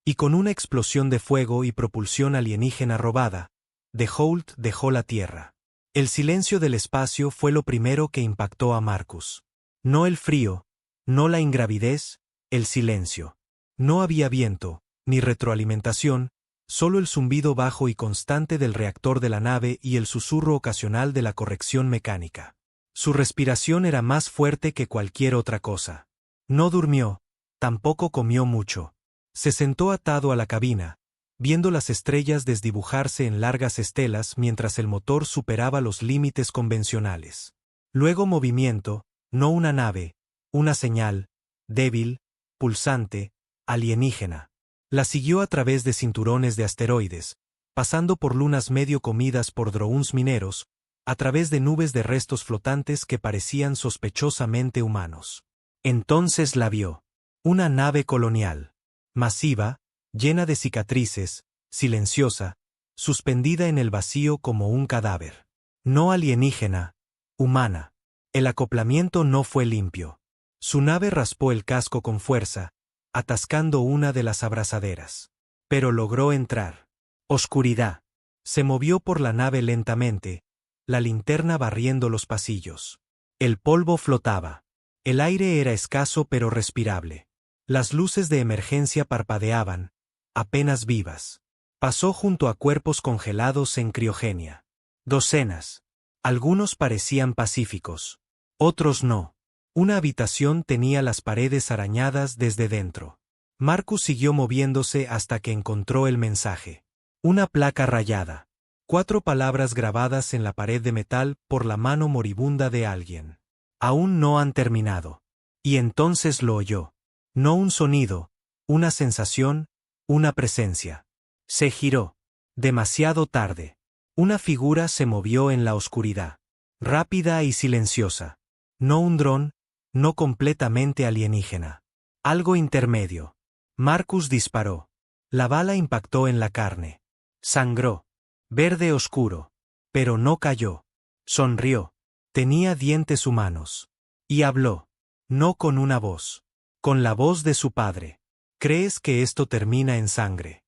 Y con una explosión de fuego y propulsión alienígena robada, The Holt dejó la Tierra. El silencio del espacio fue lo primero que impactó a Marcus. No el frío, no la ingravidez, el silencio. No había viento, ni retroalimentación, solo el zumbido bajo y constante del reactor de la nave y el susurro ocasional de la corrección mecánica. Su respiración era más fuerte que cualquier otra cosa. No durmió, tampoco comió mucho. Se sentó atado a la cabina, viendo las estrellas desdibujarse en largas estelas mientras el motor superaba los límites convencionales. Luego movimiento, no una nave, una señal, débil, pulsante, alienígena. La siguió a través de cinturones de asteroides, pasando por lunas medio comidas por drones mineros, a través de nubes de restos flotantes que parecían sospechosamente humanos. Entonces la vio. Una nave colonial. Masiva, llena de cicatrices, silenciosa, suspendida en el vacío como un cadáver. No alienígena, humana. El acoplamiento no fue limpio. Su nave raspó el casco con fuerza, atascando una de las abrazaderas. Pero logró entrar. Oscuridad. Se movió por la nave lentamente, la linterna barriendo los pasillos. El polvo flotaba. El aire era escaso pero respirable. Las luces de emergencia parpadeaban, apenas vivas. Pasó junto a cuerpos congelados en criogenia. Docenas. Algunos parecían pacíficos. Otros no. Una habitación tenía las paredes arañadas desde dentro. Marcus siguió moviéndose hasta que encontró el mensaje. Una placa rayada. 4 palabras grabadas en la pared de metal por la mano moribunda de alguien. Aún no han terminado. Y entonces lo oyó. No un sonido, una sensación, una presencia. Se giró. Demasiado tarde. Una figura se movió en la oscuridad. Rápida y silenciosa. No un dron, no completamente alienígena. Algo intermedio. Marcus disparó. La bala impactó en la carne. Sangró. Verde oscuro. Pero no cayó. Sonrió. Tenía dientes humanos. Y habló. No con una voz. Con la voz de su padre. ¿Crees que esto termina en sangre?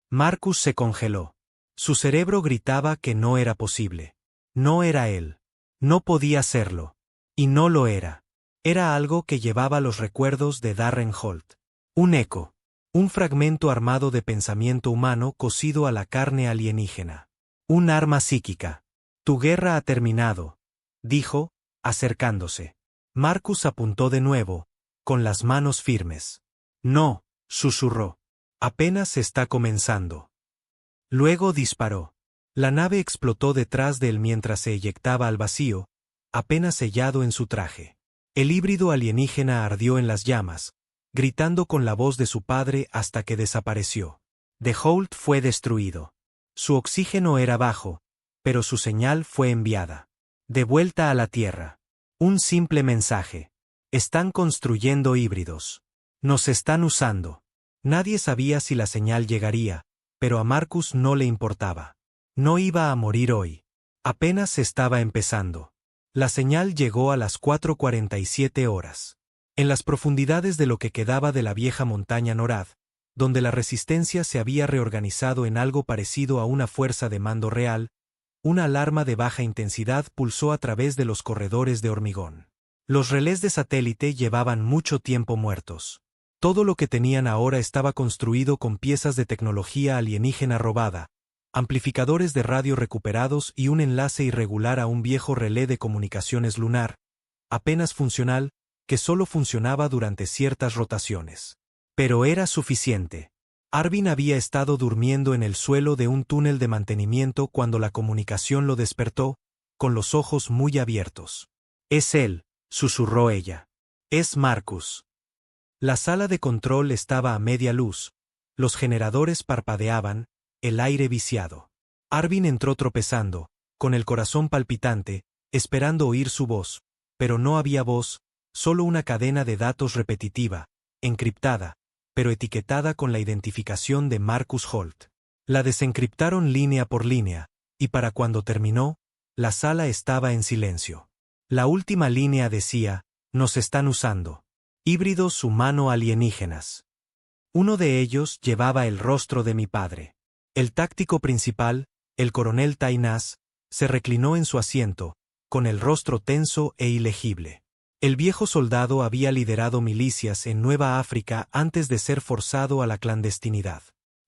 Marcus se congeló. Su cerebro gritaba que no era posible. No era él. No podía serlo. Y no lo era. Era algo que llevaba los recuerdos de Darren Holt. Un eco. Un fragmento armado de pensamiento humano cosido a la carne alienígena. Un arma psíquica. Tu guerra ha terminado, dijo, acercándose. Marcus apuntó de nuevo, con las manos firmes. No, susurró. Apenas está comenzando. Luego disparó. La nave explotó detrás de él mientras se eyectaba al vacío, apenas sellado en su traje. El híbrido alienígena ardió en las llamas, gritando con la voz de su padre hasta que desapareció. The Holt fue destruido. Su oxígeno era bajo, pero su señal fue enviada. De vuelta a la Tierra. Un simple mensaje. Están construyendo híbridos. Nos están usando. Nadie sabía si la señal llegaría, pero a Marcus no le importaba. No iba a morir hoy. Apenas estaba empezando. La señal llegó a las 4:47 horas. En las profundidades de lo que quedaba de la vieja montaña Norad, donde la resistencia se había reorganizado en algo parecido a una fuerza de mando real, una alarma de baja intensidad pulsó a través de los corredores de hormigón. Los relés de satélite llevaban mucho tiempo muertos. Todo lo que tenían ahora estaba construido con piezas de tecnología alienígena robada, amplificadores de radio recuperados y un enlace irregular a un viejo relé de comunicaciones lunar, apenas funcional, que solo funcionaba durante ciertas rotaciones. Pero era suficiente. Arvin había estado durmiendo en el suelo de un túnel de mantenimiento cuando la comunicación lo despertó, con los ojos muy abiertos. «Es él», susurró ella. «Es Marcus». La sala de control estaba a media luz, los generadores parpadeaban, el aire viciado. Arvin entró tropezando, con el corazón palpitante, esperando oír su voz, pero no había voz, solo una cadena de datos repetitiva, encriptada, pero etiquetada con la identificación de Marcus Holt. La desencriptaron línea por línea, y para cuando terminó, la sala estaba en silencio. La última línea decía: «Nos están usando. Híbridos humano-alienígenas». Uno de ellos llevaba el rostro de mi padre. El táctico principal, el coronel Tainaz, se reclinó en su asiento, con el rostro tenso e ilegible. El viejo soldado había liderado milicias en Nueva África antes de ser forzado a la clandestinidad.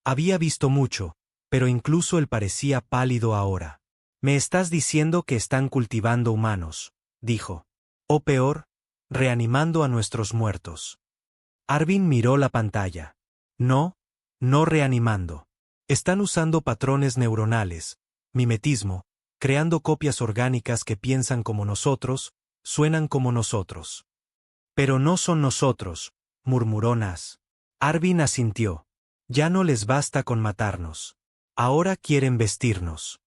Había visto mucho, pero incluso él parecía pálido ahora. «Me estás diciendo que están cultivando humanos», dijo. «O peor, reanimando a nuestros muertos». Arvin miró la pantalla. «No, no reanimando. Están usando patrones neuronales, mimetismo, creando copias orgánicas que piensan como nosotros, suenan como nosotros». «Pero no son nosotros», murmuró Nas. Arvin asintió. «Ya no les basta con matarnos. Ahora quieren vestirnos».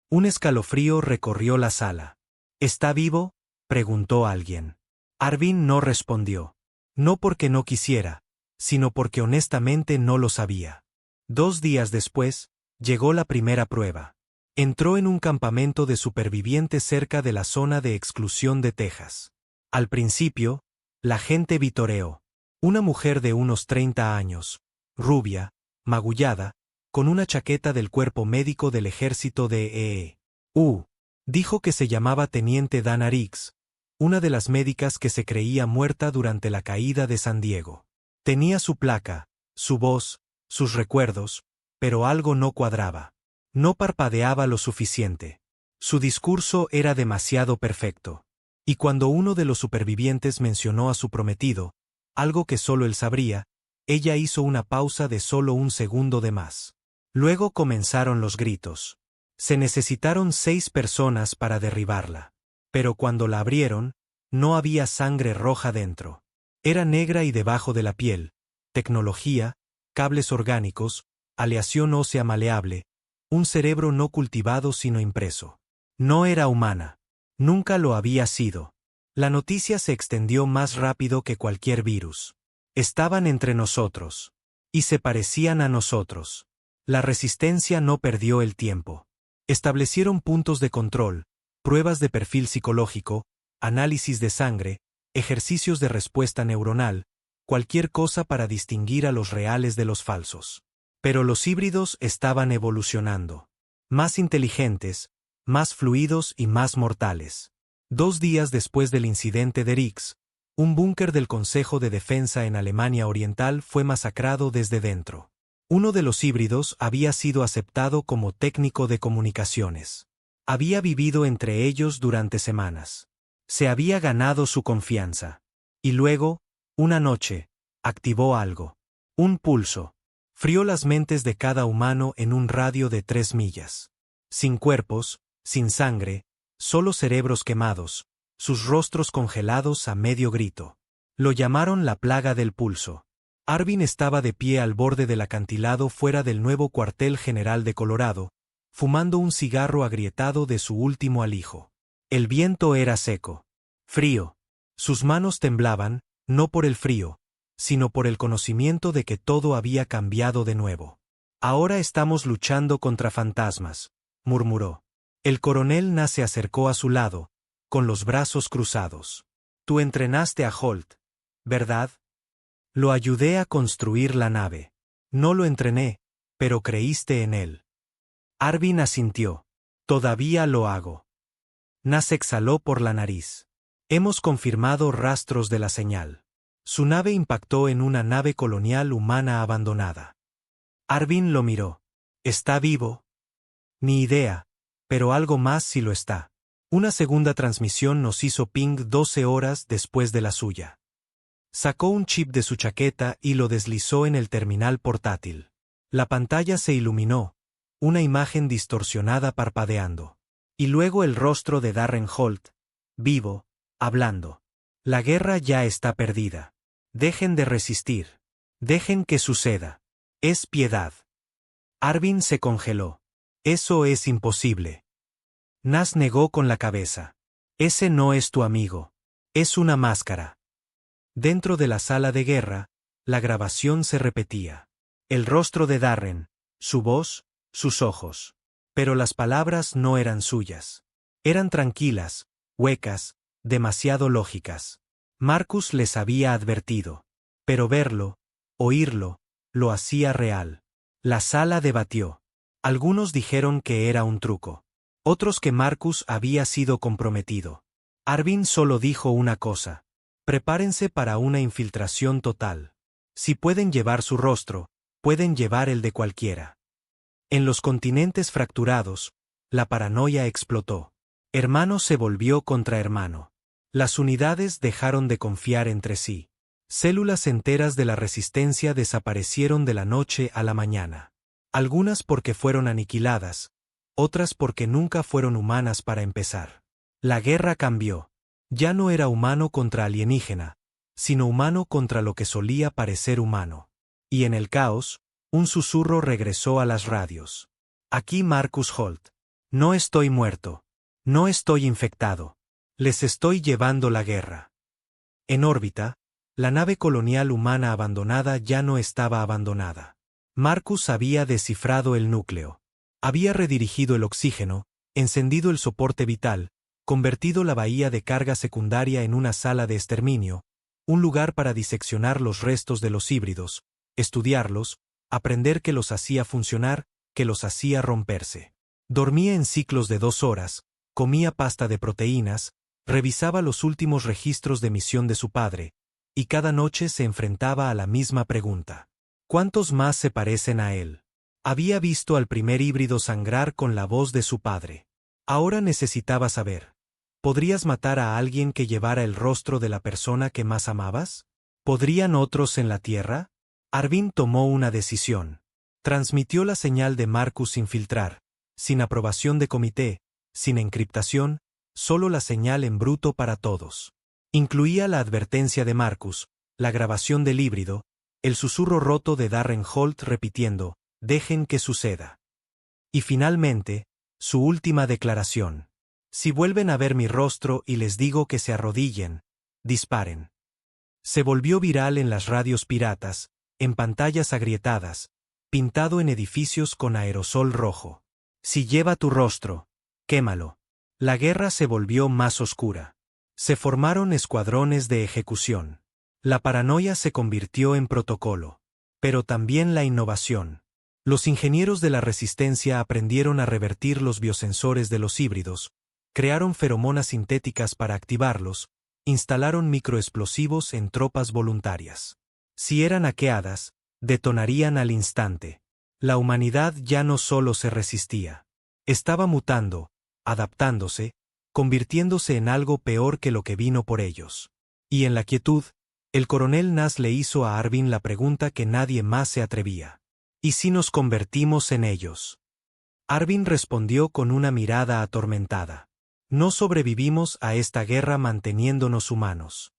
Un escalofrío recorrió la sala. «¿Está vivo?», preguntó alguien. Arvin no respondió. No porque no quisiera, sino porque honestamente no lo sabía. 2 días después, llegó la primera prueba. Entró en un campamento de supervivientes cerca de la zona de exclusión de Texas. Al principio, la gente vitoreó. Una mujer de unos 30 años, rubia, magullada, con una chaqueta del cuerpo médico del ejército de E.U. Dijo que se llamaba Teniente Dana Riggs, una de las médicas que se creía muerta durante la caída de San Diego. Tenía su placa, su voz, sus recuerdos, pero algo no cuadraba. No parpadeaba lo suficiente. Su discurso era demasiado perfecto. Y cuando uno de los supervivientes mencionó a su prometido, algo que solo él sabría, ella hizo una pausa de solo un segundo de más. Luego comenzaron los gritos. Se necesitaron 6 personas para derribarla. Pero cuando la abrieron, no había sangre roja dentro. Era negra y debajo de la piel, tecnología, cables orgánicos, aleación ósea maleable, un cerebro no cultivado sino impreso. No era humana. Nunca lo había sido. La noticia se extendió más rápido que cualquier virus. Estaban entre nosotros. Y se parecían a nosotros. La resistencia no perdió el tiempo. Establecieron puntos de control, pruebas de perfil psicológico, análisis de sangre, ejercicios de respuesta neuronal, cualquier cosa para distinguir a los reales de los falsos. Pero los híbridos estaban evolucionando. Más inteligentes, más fluidos y más mortales. 2 días después del incidente de Riggs, un búnker del Consejo de Defensa en Alemania Oriental fue masacrado desde dentro. Uno de los híbridos había sido aceptado como técnico de comunicaciones. Había vivido entre ellos durante semanas. Se había ganado su confianza. Y luego, una noche, activó algo. Un pulso. Frió las mentes de cada humano en un radio de 3 millas. Sin cuerpos, sin sangre, solo cerebros quemados, sus rostros congelados a medio grito. Lo llamaron la plaga del pulso. Arvin estaba de pie al borde del acantilado fuera del nuevo cuartel general de Colorado, fumando un cigarro agrietado de su último alijo. El viento era seco. Frío. Sus manos temblaban, no por el frío, sino por el conocimiento de que todo había cambiado de nuevo. Ahora estamos luchando contra fantasmas, murmuró. El coronel Naz se acercó a su lado, con los brazos cruzados. Tú entrenaste a Holt, ¿verdad? Lo ayudé a construir la nave. No lo entrené, pero creíste en él. Arvin asintió. Todavía lo hago. Naz exhaló por la nariz. Hemos confirmado rastros de la señal. Su nave impactó en una nave colonial humana abandonada. Arvin lo miró. ¿Está vivo? Ni idea, pero algo más sí lo está. Una segunda transmisión nos hizo ping 12 horas después de la suya. Sacó un chip de su chaqueta y lo deslizó en el terminal portátil. La pantalla se iluminó, una imagen distorsionada parpadeando. Y luego el rostro de Darren Holt, vivo, hablando. La guerra ya está perdida. Dejen de resistir. Dejen que suceda. Es piedad. Arvin se congeló. Eso es imposible. Naz negó con la cabeza. Ese no es tu amigo. Es una máscara. Dentro de la sala de guerra, la grabación se repetía. El rostro de Darren, su voz, sus ojos. Pero las palabras no eran suyas. Eran tranquilas, huecas, demasiado lógicas. Marcus les había advertido. Pero verlo, oírlo, lo hacía real. La sala debatió. Algunos dijeron que era un truco. Otros que Marcus había sido comprometido. Arvin solo dijo una cosa. Prepárense para una infiltración total. Si pueden llevar su rostro, pueden llevar el de cualquiera. En los continentes fracturados, la paranoia explotó. Hermano se volvió contra hermano. Las unidades dejaron de confiar entre sí. Células enteras de la resistencia desaparecieron de la noche a la mañana. Algunas porque fueron aniquiladas, otras porque nunca fueron humanas para empezar. La guerra cambió. Ya no era humano contra alienígena, sino humano contra lo que solía parecer humano. Y en el caos, un susurro regresó a las radios. Aquí Marcus Holt. No estoy muerto. No estoy infectado. Les estoy llevando la guerra. En órbita, la nave colonial humana abandonada ya no estaba abandonada. Marcus había descifrado el núcleo. Había redirigido el oxígeno, encendido el soporte vital, convertido la bahía de carga secundaria en una sala de exterminio, un lugar para diseccionar los restos de los híbridos, estudiarlos, aprender qué los hacía funcionar, qué los hacía romperse. Dormía en ciclos de 2 horas, comía pasta de proteínas, revisaba los últimos registros de misión de su padre, y cada noche se enfrentaba a la misma pregunta. ¿Cuántos más se parecen a él? Había visto al primer híbrido sangrar con la voz de su padre. Ahora necesitaba saber. ¿Podrías matar a alguien que llevara el rostro de la persona que más amabas? ¿Podrían otros en la Tierra? Arvin tomó una decisión. Transmitió la señal de Marcus sin filtrar, sin aprobación de comité, sin encriptación, solo la señal en bruto para todos. Incluía la advertencia de Marcus, la grabación del híbrido, el susurro roto de Darren Holt repitiendo, «Dejen que suceda». Y finalmente, su última declaración. «Si vuelven a ver mi rostro y les digo que se arrodillen, disparen». Se volvió viral en las radios piratas, en pantallas agrietadas, pintado en edificios con aerosol rojo. «Si lleva tu rostro, quémalo». La guerra se volvió más oscura. Se formaron escuadrones de ejecución. La paranoia se convirtió en protocolo. Pero también la innovación. Los ingenieros de la resistencia aprendieron a revertir los biosensores de los híbridos, crearon feromonas sintéticas para activarlos, instalaron microexplosivos en tropas voluntarias. Si eran hackeadas, detonarían al instante. La humanidad ya no solo se resistía. Estaba mutando, adaptándose, convirtiéndose en algo peor que lo que vino por ellos. Y en la quietud, el coronel Naz le hizo a Arvin la pregunta que nadie más se atrevía. ¿Y si nos convertimos en ellos? Arvin respondió con una mirada atormentada. No sobrevivimos a esta guerra manteniéndonos humanos.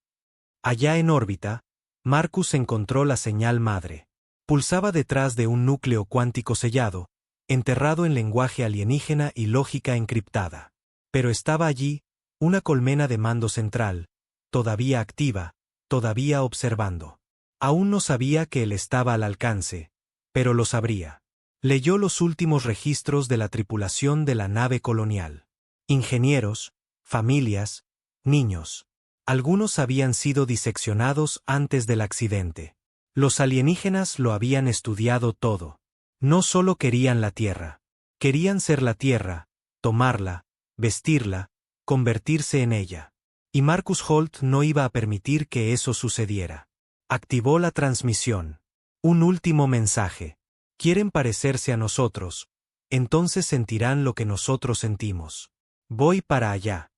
Allá en órbita, Marcus encontró la señal madre. Pulsaba detrás de un núcleo cuántico sellado, enterrado en lenguaje alienígena y lógica encriptada. Pero estaba allí, una colmena de mando central, todavía activa, todavía observando. Aún no sabía que él estaba al alcance, pero lo sabría. Leyó los últimos registros de la tripulación de la nave colonial. Ingenieros, familias, niños. Algunos habían sido diseccionados antes del accidente. Los alienígenas lo habían estudiado todo. No solo querían la Tierra. Querían ser la Tierra, tomarla, vestirla, convertirse en ella. Y Marcus Holt no iba a permitir que eso sucediera. Activó la transmisión. Un último mensaje. Quieren parecerse a nosotros, entonces sentirán lo que nosotros sentimos. Voy para allá.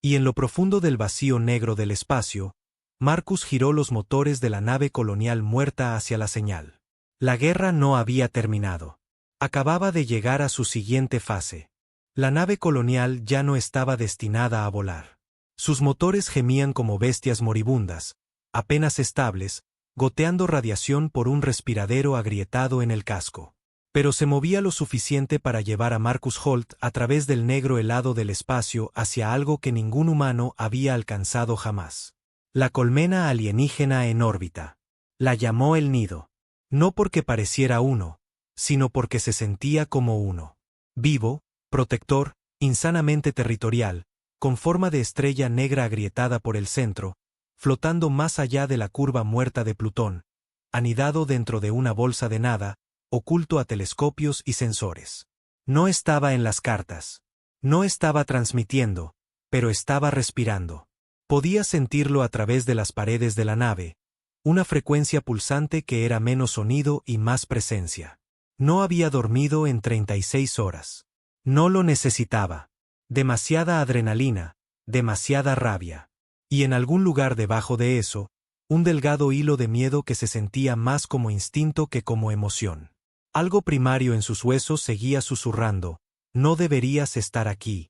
Y en lo profundo del vacío negro del espacio, Marcus giró los motores de la nave colonial muerta hacia la señal. La guerra no había terminado. Acababa de llegar a su siguiente fase. La nave colonial ya no estaba destinada a volar. Sus motores gemían como bestias moribundas, apenas estables, goteando radiación por un respiradero agrietado en el casco. Pero se movía lo suficiente para llevar a Marcus Holt a través del negro helado del espacio hacia algo que ningún humano había alcanzado jamás. La colmena alienígena en órbita. La llamó el nido. No porque pareciera uno, sino porque se sentía como uno. Vivo, protector, insanamente territorial, con forma de estrella negra agrietada por el centro, flotando más allá de la curva muerta de Plutón, anidado dentro de una bolsa de nada, oculto a telescopios y sensores. No estaba en las cartas. No estaba transmitiendo, pero estaba respirando. Podía sentirlo a través de las paredes de la nave, una frecuencia pulsante que era menos sonido y más presencia. No había dormido en 36 horas. No lo necesitaba. Demasiada adrenalina, demasiada rabia. Y en algún lugar debajo de eso, un delgado hilo de miedo que se sentía más como instinto que como emoción. Algo primario en sus huesos seguía susurrando, no deberías estar aquí.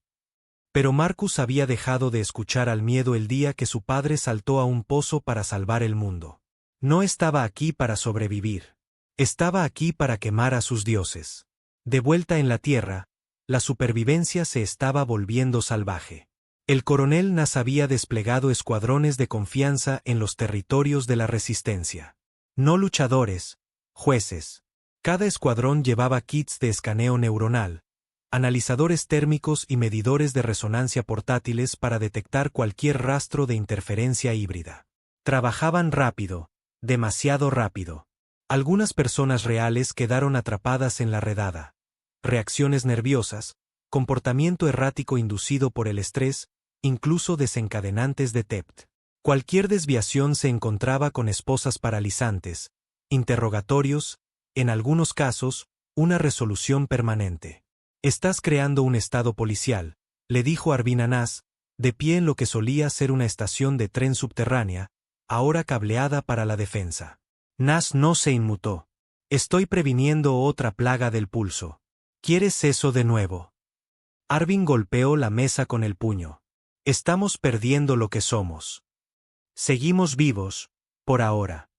Pero Marcus había dejado de escuchar al miedo el día que su padre saltó a un pozo para salvar el mundo. No estaba aquí para sobrevivir. Estaba aquí para quemar a sus dioses. De vuelta en la tierra, la supervivencia se estaba volviendo salvaje. El coronel Nas había desplegado escuadrones de confianza en los territorios de la resistencia. No luchadores, jueces. Cada escuadrón llevaba kits de escaneo neuronal, analizadores térmicos y medidores de resonancia portátiles para detectar cualquier rastro de interferencia híbrida. Trabajaban rápido, demasiado rápido. Algunas personas reales quedaron atrapadas en la redada. Reacciones nerviosas, comportamiento errático inducido por el estrés, incluso desencadenantes de TEPT. Cualquier desviación se encontraba con esposas paralizantes, interrogatorios, en algunos casos, una resolución permanente. Estás creando un estado policial, le dijo Arvin a Nas, de pie en lo que solía ser una estación de tren subterránea, ahora cableada para la defensa. Nas no se inmutó. Estoy previniendo otra plaga del pulso. ¿Quieres eso de nuevo? Arvin golpeó la mesa con el puño. Estamos perdiendo lo que somos. Seguimos vivos, por ahora.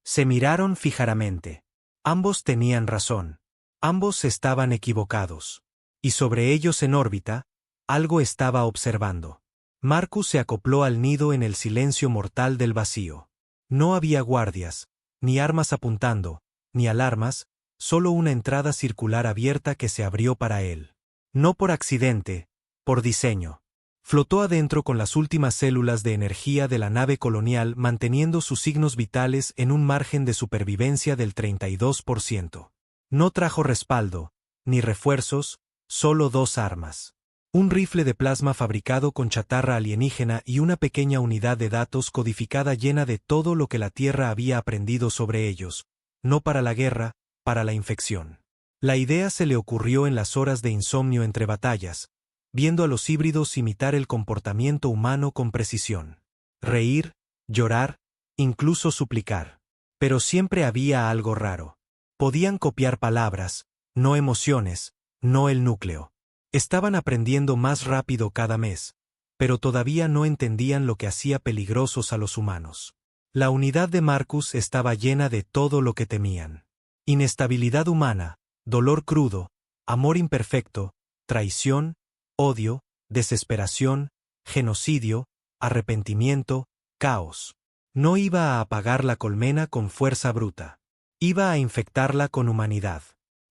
Se miraron fijamente. Ambos tenían razón. Ambos estaban equivocados. Y sobre ellos en órbita, algo estaba observando. Marcus se acopló al nido en el silencio mortal del vacío. No había guardias, ni armas apuntando, ni alarmas, solo una entrada circular abierta que se abrió para él. No por accidente, por diseño. Flotó adentro con las últimas células de energía de la nave colonial manteniendo sus signos vitales en un margen de supervivencia del 32%. No trajo respaldo, ni refuerzos, solo 2 armas. Un rifle de plasma fabricado con chatarra alienígena y una pequeña unidad de datos codificada llena de todo lo que la Tierra había aprendido sobre ellos, no para la guerra, para la infección. La idea se le ocurrió en las horas de insomnio entre batallas, viendo a los híbridos imitar el comportamiento humano con precisión. Reír, llorar, incluso suplicar. Pero siempre había algo raro. Podían copiar palabras, no emociones, no el núcleo. Estaban aprendiendo más rápido cada mes, pero todavía no entendían lo que hacía peligrosos a los humanos. La unidad de Marcus estaba llena de todo lo que temían. Inestabilidad humana, dolor crudo, amor imperfecto, traición, odio, desesperación, genocidio, arrepentimiento, caos. No iba a apagar la colmena con fuerza bruta. Iba a infectarla con humanidad.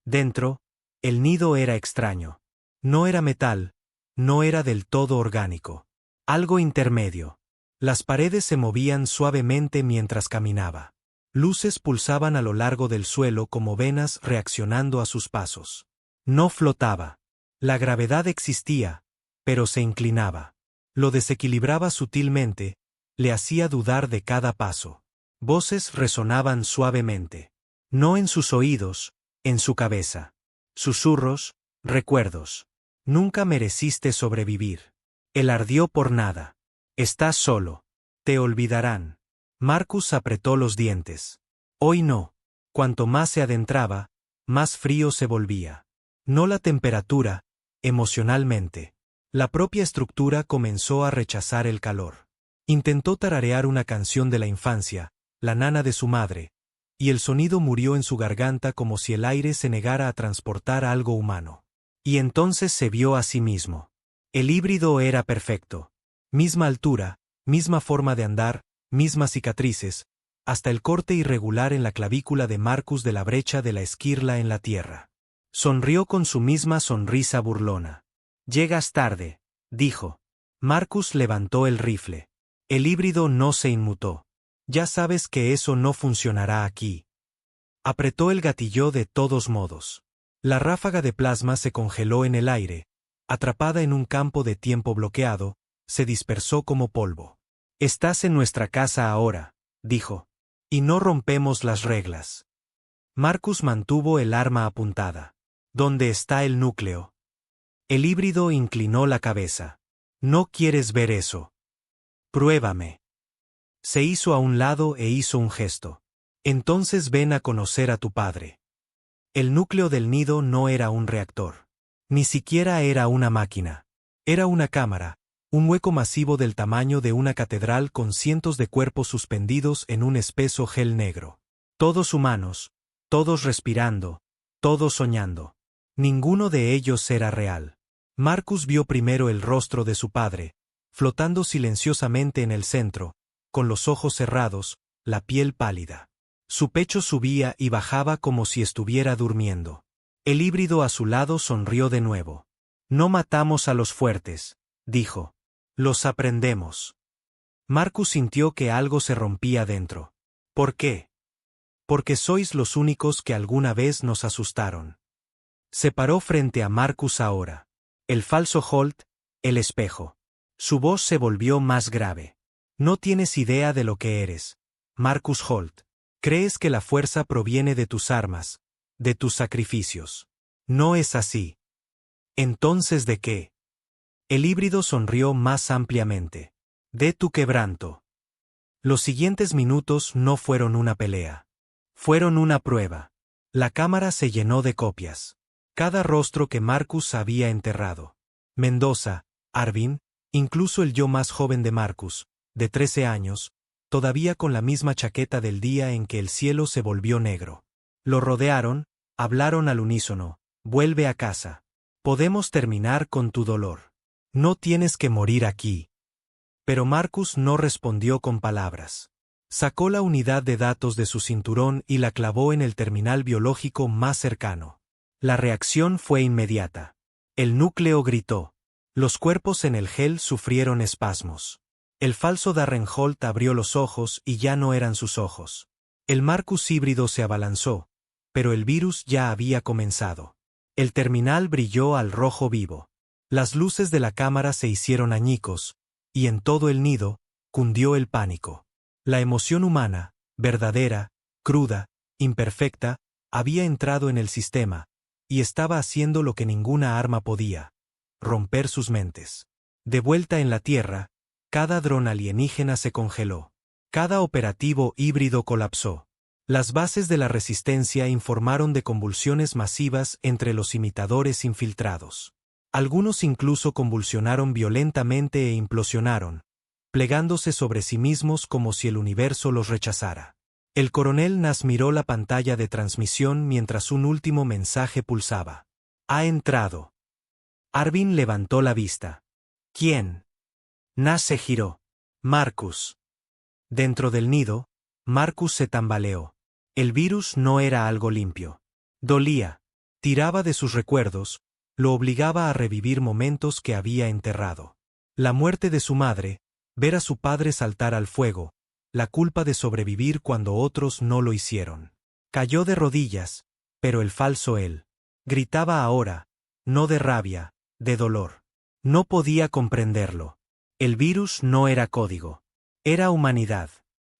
Dentro, el nido era extraño. No era metal, no era del todo orgánico. Algo intermedio. Las paredes se movían suavemente mientras caminaba. Luces pulsaban a lo largo del suelo como venas reaccionando a sus pasos. No flotaba. La gravedad existía, pero se inclinaba. Lo desequilibraba sutilmente, le hacía dudar de cada paso. Voces resonaban suavemente. No en sus oídos, en su cabeza. Susurros, recuerdos. Nunca mereciste sobrevivir. Él ardió por nada. Estás solo. Te olvidarán. Marcus apretó los dientes. Hoy no. Cuanto más se adentraba, más frío se volvía. No la temperatura, emocionalmente. La propia estructura comenzó a rechazar el calor. Intentó tararear una canción de la infancia, la nana de su madre, y el sonido murió en su garganta como si el aire se negara a transportar algo humano. Y entonces se vio a sí mismo. El híbrido era perfecto. Misma altura, misma forma de andar, mismas cicatrices, hasta el corte irregular en la clavícula de Marcus de la brecha de la esquirla en la tierra. Sonrió con su misma sonrisa burlona. Llegas tarde, dijo. Marcus levantó el rifle. El híbrido no se inmutó. Ya sabes que eso no funcionará aquí. Apretó el gatillo de todos modos. La ráfaga de plasma se congeló en el aire, atrapada en un campo de tiempo bloqueado, se dispersó como polvo. Estás en nuestra casa ahora, dijo. Y no rompemos las reglas. Marcus mantuvo el arma apuntada. ¿Dónde está el núcleo? El híbrido inclinó la cabeza. No quieres ver eso. Pruébame. Se hizo a un lado e hizo un gesto. Entonces ven a conocer a tu padre. El núcleo del nido no era un reactor. Ni siquiera era una máquina. Era una cámara, un hueco masivo del tamaño de una catedral con cientos de cuerpos suspendidos en un espeso gel negro. Todos humanos, todos respirando, todos soñando. Ninguno de ellos era real. Marcus vio primero el rostro de su padre, flotando silenciosamente en el centro, con los ojos cerrados, la piel pálida. Su pecho subía y bajaba como si estuviera durmiendo. El híbrido a su lado sonrió de nuevo. No matamos a los fuertes, dijo. Los aprendemos. Marcus sintió que algo se rompía dentro. ¿Por qué? Porque sois los únicos que alguna vez nos asustaron. Se paró frente a Marcus ahora. El falso Holt, el espejo. Su voz se volvió más grave. No tienes idea de lo que eres, Marcus Holt. Crees que la fuerza proviene de tus armas, de tus sacrificios. No es así. ¿Entonces de qué? El híbrido sonrió más ampliamente. De tu quebranto. Los siguientes minutos no fueron una pelea. Fueron una prueba. La cámara se llenó de copias. Cada rostro que Marcus había enterrado. Mendoza, Arvin, incluso el yo más joven de Marcus, de 13 años, todavía con la misma chaqueta del día en que el cielo se volvió negro. Lo rodearon, hablaron al unísono. Vuelve a casa. Podemos terminar con tu dolor. No tienes que morir aquí. Pero Marcus no respondió con palabras. Sacó la unidad de datos de su cinturón y la clavó en el terminal biológico más cercano. La reacción fue inmediata. El núcleo gritó. Los cuerpos en el gel sufrieron espasmos. El falso Darren Holt abrió los ojos y ya no eran sus ojos. El Marcus híbrido se abalanzó, pero el virus ya había comenzado. El terminal brilló al rojo vivo. Las luces de la cámara se hicieron añicos, y en todo el nido, cundió el pánico. La emoción humana, verdadera, cruda, imperfecta, había entrado en el sistema, y estaba haciendo lo que ninguna arma podía: romper sus mentes. De vuelta en la Tierra, cada dron alienígena se congeló. Cada operativo híbrido colapsó. Las bases de la resistencia informaron de convulsiones masivas entre los imitadores infiltrados. Algunos incluso convulsionaron violentamente e implosionaron, plegándose sobre sí mismos como si el universo los rechazara. El coronel Nas miró la pantalla de transmisión mientras un último mensaje pulsaba. «Ha entrado». Arvin levantó la vista. «¿Quién?» Nas se giró. «Marcus». Dentro del nido, Marcus se tambaleó. El virus no era algo limpio. Dolía. Tiraba de sus recuerdos, lo obligaba a revivir momentos que había enterrado. La muerte de su madre, ver a su padre saltar al fuego, la culpa de sobrevivir cuando otros no lo hicieron. Cayó de rodillas, pero el falso él. Gritaba ahora, no de rabia, de dolor. No podía comprenderlo. El virus no era código. Era humanidad.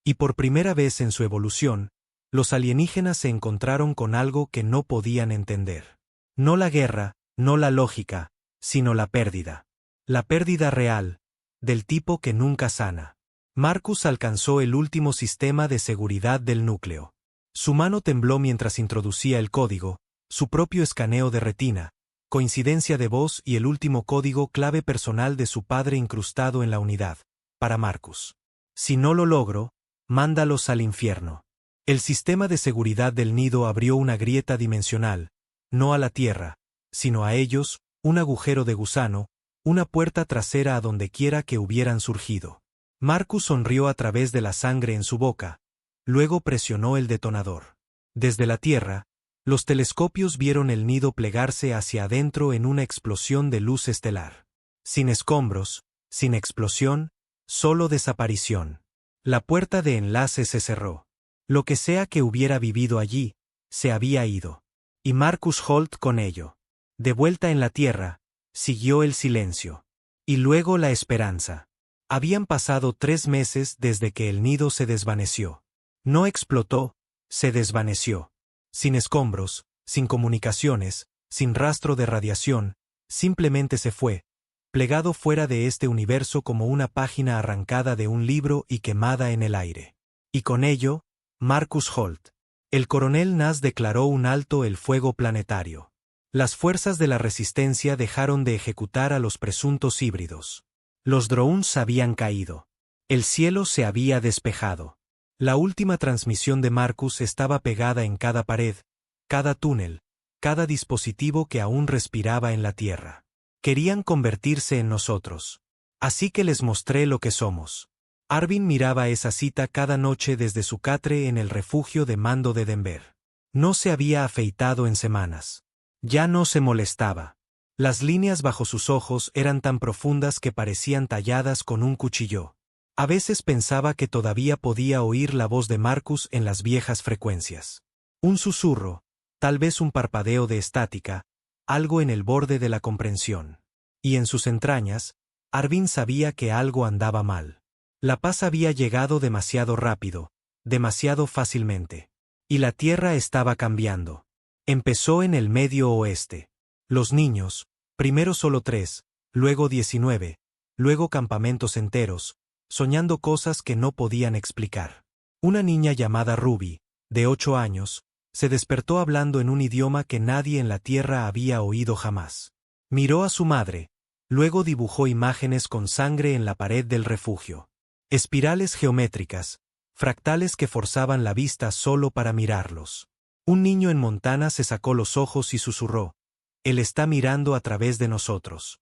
Y por primera vez en su evolución, los alienígenas se encontraron con algo que no podían entender. No la guerra, no la lógica, sino la pérdida. La pérdida real, del tipo que nunca sana. Marcus alcanzó el último sistema de seguridad del núcleo. Su mano tembló mientras introducía el código, su propio escaneo de retina, coincidencia de voz y el último código clave personal de su padre incrustado en la unidad, para Marcus. Si no lo logro, mándalos al infierno. El sistema de seguridad del nido abrió una grieta dimensional, no a la Tierra, sino a ellos, un agujero de gusano, una puerta trasera a donde quiera que hubieran surgido. Marcus sonrió a través de la sangre en su boca, luego presionó el detonador. Desde la Tierra, los telescopios vieron el nido plegarse hacia adentro en una explosión de luz estelar. Sin escombros, sin explosión, solo desaparición. La puerta de enlace se cerró. Lo que sea que hubiera vivido allí, se había ido. Y Marcus Holt con ello. De vuelta en la Tierra, siguió el silencio. Y luego la esperanza. Habían pasado 3 meses desde que el nido se desvaneció. No explotó, se desvaneció. Sin escombros, sin comunicaciones, sin rastro de radiación, simplemente se fue, plegado fuera de este universo como una página arrancada de un libro y quemada en el aire. Y con ello, Marcus Holt. El coronel Nas declaró un alto el fuego planetario. Las fuerzas de la resistencia dejaron de ejecutar a los presuntos híbridos. Los drones habían caído. El cielo se había despejado. La última transmisión de Marcus estaba pegada en cada pared, cada túnel, cada dispositivo que aún respiraba en la Tierra. Querían convertirse en nosotros. Así que les mostré lo que somos. Arvin miraba esa cita cada noche desde su catre en el refugio de mando de Denver. No se había afeitado en semanas. Ya no se molestaba. Las líneas bajo sus ojos eran tan profundas que parecían talladas con un cuchillo. A veces pensaba que todavía podía oír la voz de Marcus en las viejas frecuencias. Un susurro, tal vez un parpadeo de estática, algo en el borde de la comprensión. Y en sus entrañas, Arvin sabía que algo andaba mal. La paz había llegado demasiado rápido, demasiado fácilmente. Y la Tierra estaba cambiando. Empezó en el Medio Oeste. Los niños, primero solo 3, luego 19, luego campamentos enteros, soñando cosas que no podían explicar. Una niña llamada Ruby, de 8 años, se despertó hablando en un idioma que nadie en la Tierra había oído jamás. Miró a su madre, luego dibujó imágenes con sangre en la pared del refugio. Espirales geométricas, fractales que forzaban la vista solo para mirarlos. Un niño en Montana se sacó los ojos y susurró: «Él está mirando a través de nosotros».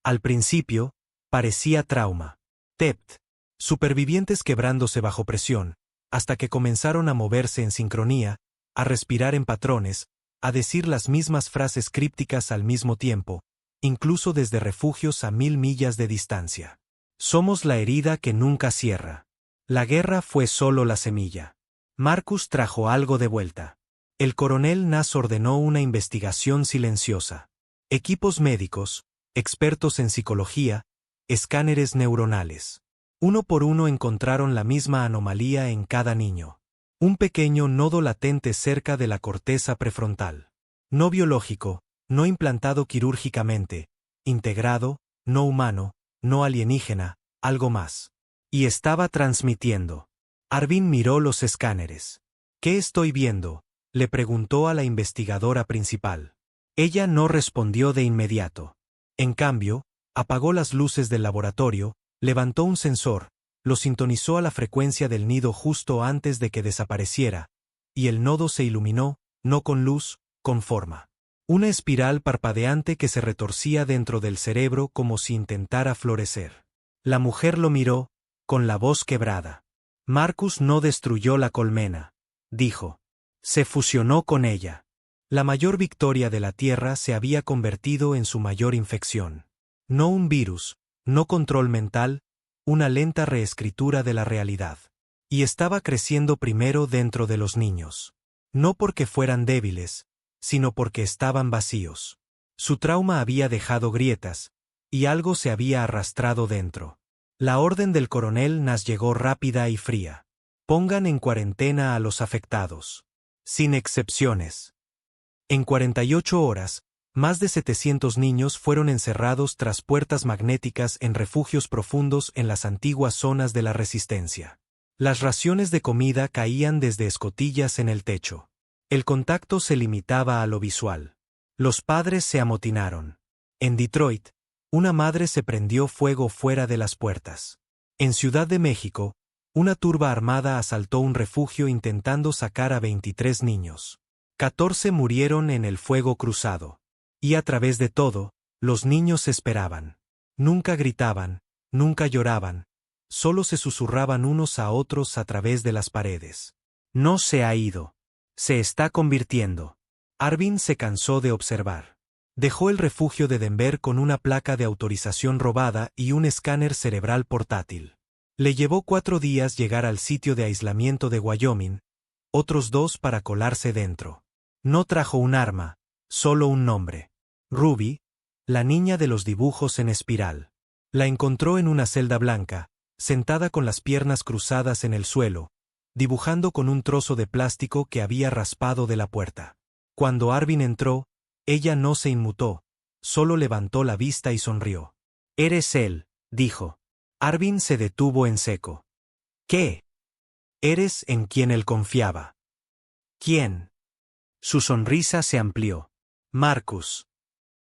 Al principio, parecía trauma. Tept. Supervivientes quebrándose bajo presión, hasta que comenzaron a moverse en sincronía, a respirar en patrones, a decir las mismas frases crípticas al mismo tiempo, incluso desde refugios a 1000 millas de distancia. Somos la herida que nunca cierra. La guerra fue solo la semilla. Marcus trajo algo de vuelta. El coronel Nas ordenó una investigación silenciosa. Equipos médicos, expertos en psicología, escáneres neuronales. Uno por uno encontraron la misma anomalía en cada niño. Un pequeño nodo latente cerca de la corteza prefrontal. No biológico, no implantado quirúrgicamente, integrado, no humano, no alienígena, algo más. Y estaba transmitiendo. Arvin miró los escáneres. «¿Qué estoy viendo?», le preguntó a la investigadora principal. Ella no respondió de inmediato. En cambio, apagó las luces del laboratorio, levantó un sensor, lo sintonizó a la frecuencia del nido justo antes de que desapareciera, y el nodo se iluminó, no con luz, con forma. Una espiral parpadeante que se retorcía dentro del cerebro como si intentara florecer. La mujer lo miró, con la voz quebrada. Marcus no destruyó la colmena, dijo. Se fusionó con ella. La mayor victoria de la Tierra se había convertido en su mayor infección. No un virus, no control mental, una lenta reescritura de la realidad. Y estaba creciendo primero dentro de los niños. No porque fueran débiles, sino porque estaban vacíos. Su trauma había dejado grietas, y algo se había arrastrado dentro. La orden del coronel Nas llegó rápida y fría. Pongan en cuarentena a los afectados. Sin excepciones. En 48 horas, más de 700 niños fueron encerrados tras puertas magnéticas en refugios profundos en las antiguas zonas de la resistencia. Las raciones de comida caían desde escotillas en el techo. El contacto se limitaba a lo visual. Los padres se amotinaron. En Detroit, una madre se prendió fuego fuera de las puertas. En Ciudad de México, una turba armada asaltó un refugio intentando sacar a 23 niños. 14 murieron en el fuego cruzado. Y a través de todo, los niños esperaban. Nunca gritaban, nunca lloraban, solo se susurraban unos a otros a través de las paredes. No se ha ido. Se está convirtiendo. Arvin se cansó de observar. Dejó el refugio de Denver con una placa de autorización robada y un escáner cerebral portátil. Le llevó 4 días llegar al sitio de aislamiento de Wyoming, otros 2 para colarse dentro. No trajo un arma, solo un nombre. Ruby, la niña de los dibujos en espiral. La encontró en una celda blanca, sentada con las piernas cruzadas en el suelo, dibujando con un trozo de plástico que había raspado de la puerta. Cuando Arvin entró, ella no se inmutó, solo levantó la vista y sonrió. «Eres él», dijo. Arvin se detuvo en seco. «¿Qué?» «Eres en quien él confiaba». «¿Quién?» Su sonrisa se amplió. «Marcus».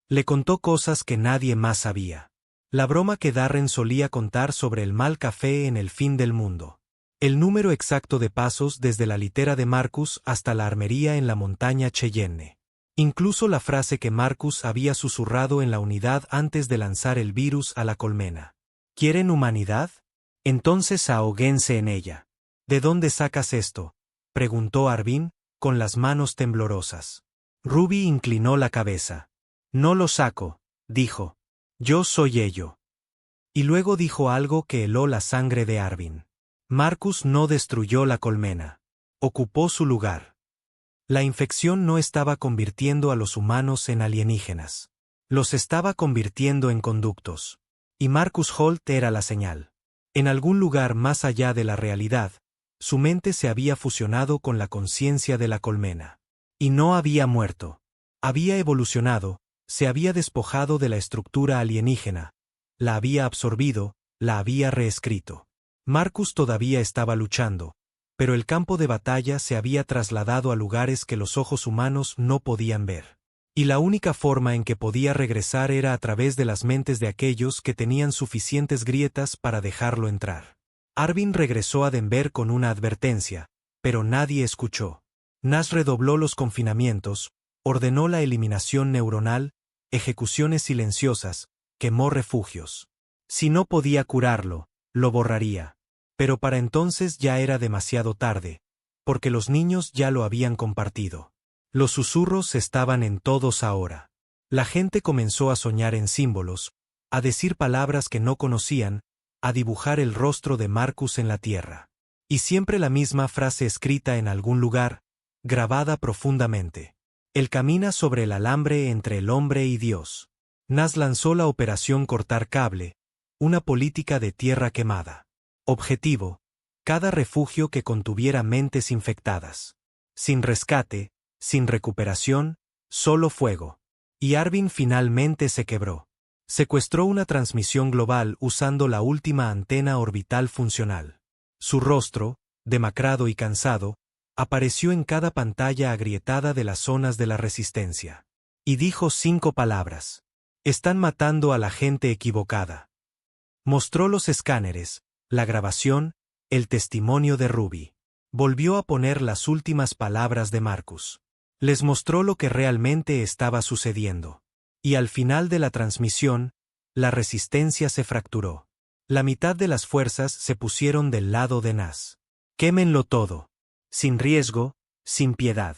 Le contó cosas que nadie más sabía. La broma que Darren solía contar sobre el mal café en el fin del mundo. El número exacto de pasos desde la litera de Marcus hasta la armería en la montaña Cheyenne. Incluso la frase que Marcus había susurrado en la unidad antes de lanzar el virus a la colmena. ¿Quieren humanidad? Entonces ahóguense en ella. ¿De dónde sacas esto?, preguntó Arvin, con las manos temblorosas. Ruby inclinó la cabeza. No lo saco, dijo. Yo soy ello. Y luego dijo algo que heló la sangre de Arvin. Marcus no destruyó la colmena. Ocupó su lugar. La infección no estaba convirtiendo a los humanos en alienígenas. Los estaba convirtiendo en conductos. Y Marcus Holt era la señal. En algún lugar más allá de la realidad, su mente se había fusionado con la conciencia de la colmena. Y no había muerto. Había evolucionado, se había despojado de la estructura alienígena, la había absorbido, la había reescrito. Marcus todavía estaba luchando, pero el campo de batalla se había trasladado a lugares que los ojos humanos no podían ver. Y la única forma en que podía regresar era a través de las mentes de aquellos que tenían suficientes grietas para dejarlo entrar. Arvin regresó a Denver con una advertencia, pero nadie escuchó. Nas redobló los confinamientos, ordenó la eliminación neuronal, ejecuciones silenciosas, quemó refugios. Si no podía curarlo, lo borraría. Pero para entonces ya era demasiado tarde, porque los niños ya lo habían compartido. Los susurros estaban en todos ahora. La gente comenzó a soñar en símbolos, a decir palabras que no conocían, a dibujar el rostro de Marcus en la tierra. Y siempre la misma frase escrita en algún lugar, grabada profundamente. Él camina sobre el alambre entre el hombre y Dios. Nas lanzó la operación Cortar Cable, una política de tierra quemada. Objetivo: cada refugio que contuviera mentes infectadas. Sin rescate, sin recuperación, solo fuego. Y Arvin finalmente se quebró. Secuestró una transmisión global usando la última antena orbital funcional. Su rostro, demacrado y cansado, apareció en cada pantalla agrietada de las zonas de la resistencia. Y dijo 5 palabras. Están matando a la gente equivocada. Mostró los escáneres, la grabación, el testimonio de Ruby. Volvió a poner las últimas palabras de Marcus. Les mostró lo que realmente estaba sucediendo. Y al final de la transmisión, la resistencia se fracturó. La mitad de las fuerzas se pusieron del lado de Nas. Quémenlo todo. Sin riesgo, sin piedad.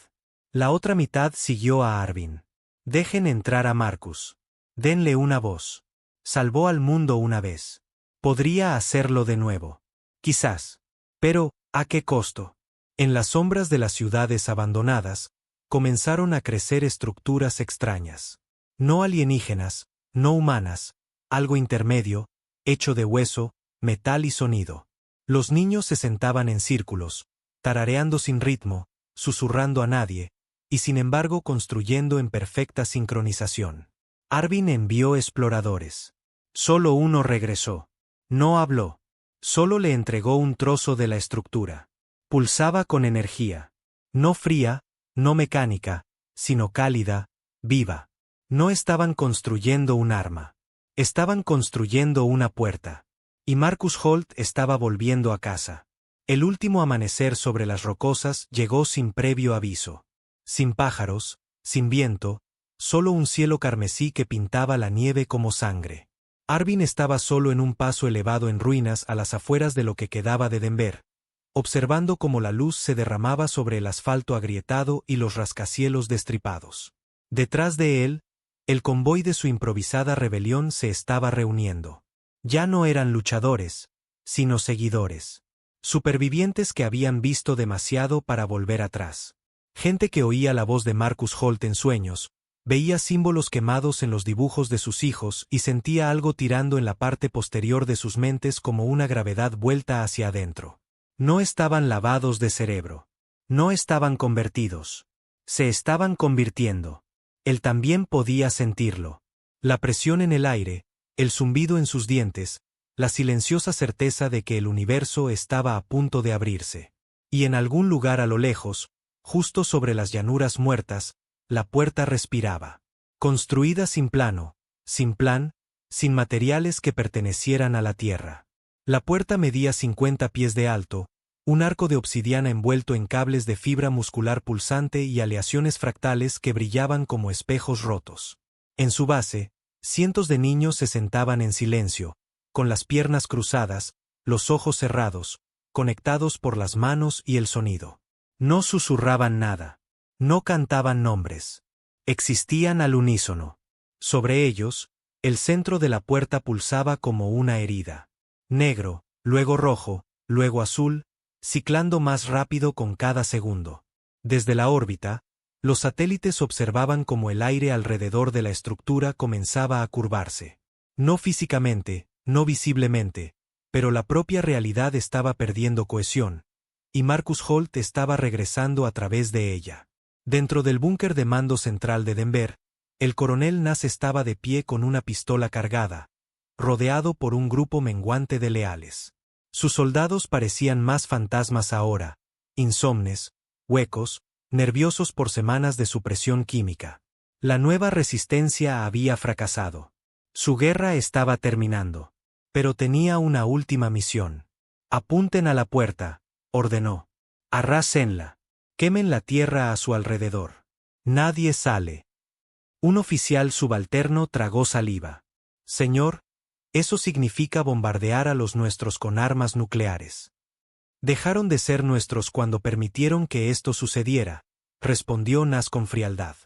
La otra mitad siguió a Arvin. Dejen entrar a Marcus. Denle una voz. Salvó al mundo una vez. Podría hacerlo de nuevo. Quizás. Pero, ¿a qué costo? En las sombras de las ciudades abandonadas, comenzaron a crecer estructuras extrañas. No alienígenas, no humanas, algo intermedio, hecho de hueso, metal y sonido. Los niños se sentaban en círculos, tarareando sin ritmo, susurrando a nadie, y sin embargo construyendo en perfecta sincronización. Arvin envió exploradores. Solo uno regresó. No habló. Solo le entregó un trozo de la estructura. Pulsaba con energía. No fría, no mecánica, sino cálida, viva. No estaban construyendo un arma. Estaban construyendo una puerta. Y Marcus Holt estaba volviendo a casa. El último amanecer sobre las rocosas llegó sin previo aviso. Sin pájaros, sin viento, solo un cielo carmesí que pintaba la nieve como sangre. Arvin estaba solo en un paso elevado en ruinas a las afueras de lo que quedaba de Denver, observando cómo la luz se derramaba sobre el asfalto agrietado y los rascacielos destripados. Detrás de él, el convoy de su improvisada rebelión se estaba reuniendo. Ya no eran luchadores, sino seguidores. Supervivientes que habían visto demasiado para volver atrás. Gente que oía la voz de Marcus Holt en sueños, veía símbolos quemados en los dibujos de sus hijos y sentía algo tirando en la parte posterior de sus mentes como una gravedad vuelta hacia adentro. No estaban lavados de cerebro. No estaban convertidos. Se estaban convirtiendo. Él también podía sentirlo. La presión en el aire, el zumbido en sus dientes, la silenciosa certeza de que el universo estaba a punto de abrirse. Y en algún lugar a lo lejos, justo sobre las llanuras muertas, la puerta respiraba. Construida sin plano, sin plan, sin materiales que pertenecieran a la tierra. La puerta medía 50 pies de alto, un arco de obsidiana envuelto en cables de fibra muscular pulsante y aleaciones fractales que brillaban como espejos rotos. En su base, cientos de niños se sentaban en silencio, con las piernas cruzadas, los ojos cerrados, conectados por las manos y el sonido. No susurraban nada. No cantaban nombres. Existían al unísono. Sobre ellos, el centro de la puerta pulsaba como una herida. Negro, luego rojo, luego azul, ciclando más rápido con cada segundo. Desde la órbita, los satélites observaban cómo el aire alrededor de la estructura comenzaba a curvarse. No físicamente, no visiblemente, pero la propia realidad estaba perdiendo cohesión, y Marcus Holt estaba regresando a través de ella. Dentro del búnker de mando central de Denver, el coronel Nas estaba de pie con una pistola cargada, rodeado por un grupo menguante de leales. Sus soldados parecían más fantasmas ahora, insomnes, huecos, nerviosos por semanas de supresión química. La nueva resistencia había fracasado. Su guerra estaba terminando. Pero tenía una última misión. Apunten a la puerta, ordenó. Arrásenla. Quemen la tierra a su alrededor. Nadie sale. Un oficial subalterno tragó saliva. Señor, eso significa bombardear a los nuestros con armas nucleares. Dejaron de ser nuestros cuando permitieron que esto sucediera, respondió Nas con frialdad.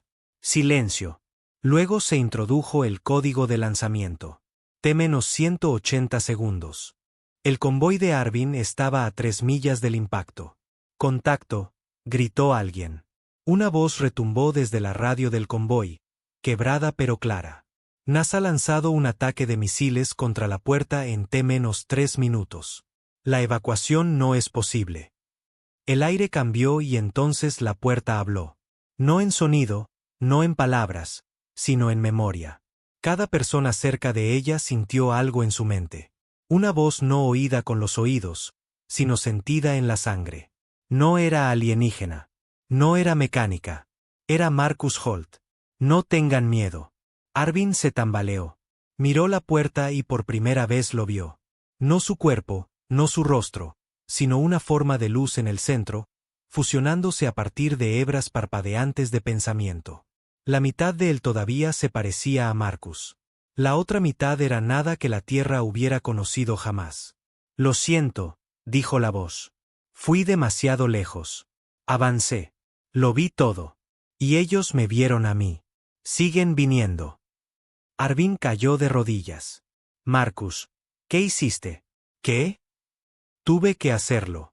Silencio. Luego se introdujo el código de lanzamiento. T-180 segundos. El convoy de Arvin estaba a 3 millas del impacto. Contacto, gritó alguien. Una voz retumbó desde la radio del convoy, quebrada pero clara. Nas ha lanzado un ataque de misiles contra la puerta en T-3 minutos. La evacuación no es posible. El aire cambió y entonces la puerta habló. No en sonido, no en palabras, sino en memoria. Cada persona cerca de ella sintió algo en su mente. Una voz no oída con los oídos, sino sentida en la sangre. No era alienígena. No era mecánica. Era Marcus Holt. No tengan miedo. Arvin se tambaleó. Miró la puerta y por primera vez lo vio. No su cuerpo, no su rostro, sino una forma de luz en el centro, fusionándose a partir de hebras parpadeantes de pensamiento. La mitad de él todavía se parecía a Marcus. La otra mitad era nada que la tierra hubiera conocido jamás. Lo siento, dijo la voz. Fui demasiado lejos. Avancé. Lo vi todo. Y ellos me vieron a mí. Siguen viniendo. Arvin cayó de rodillas. Marcus, ¿qué hiciste? ¿Qué? Tuve que hacerlo.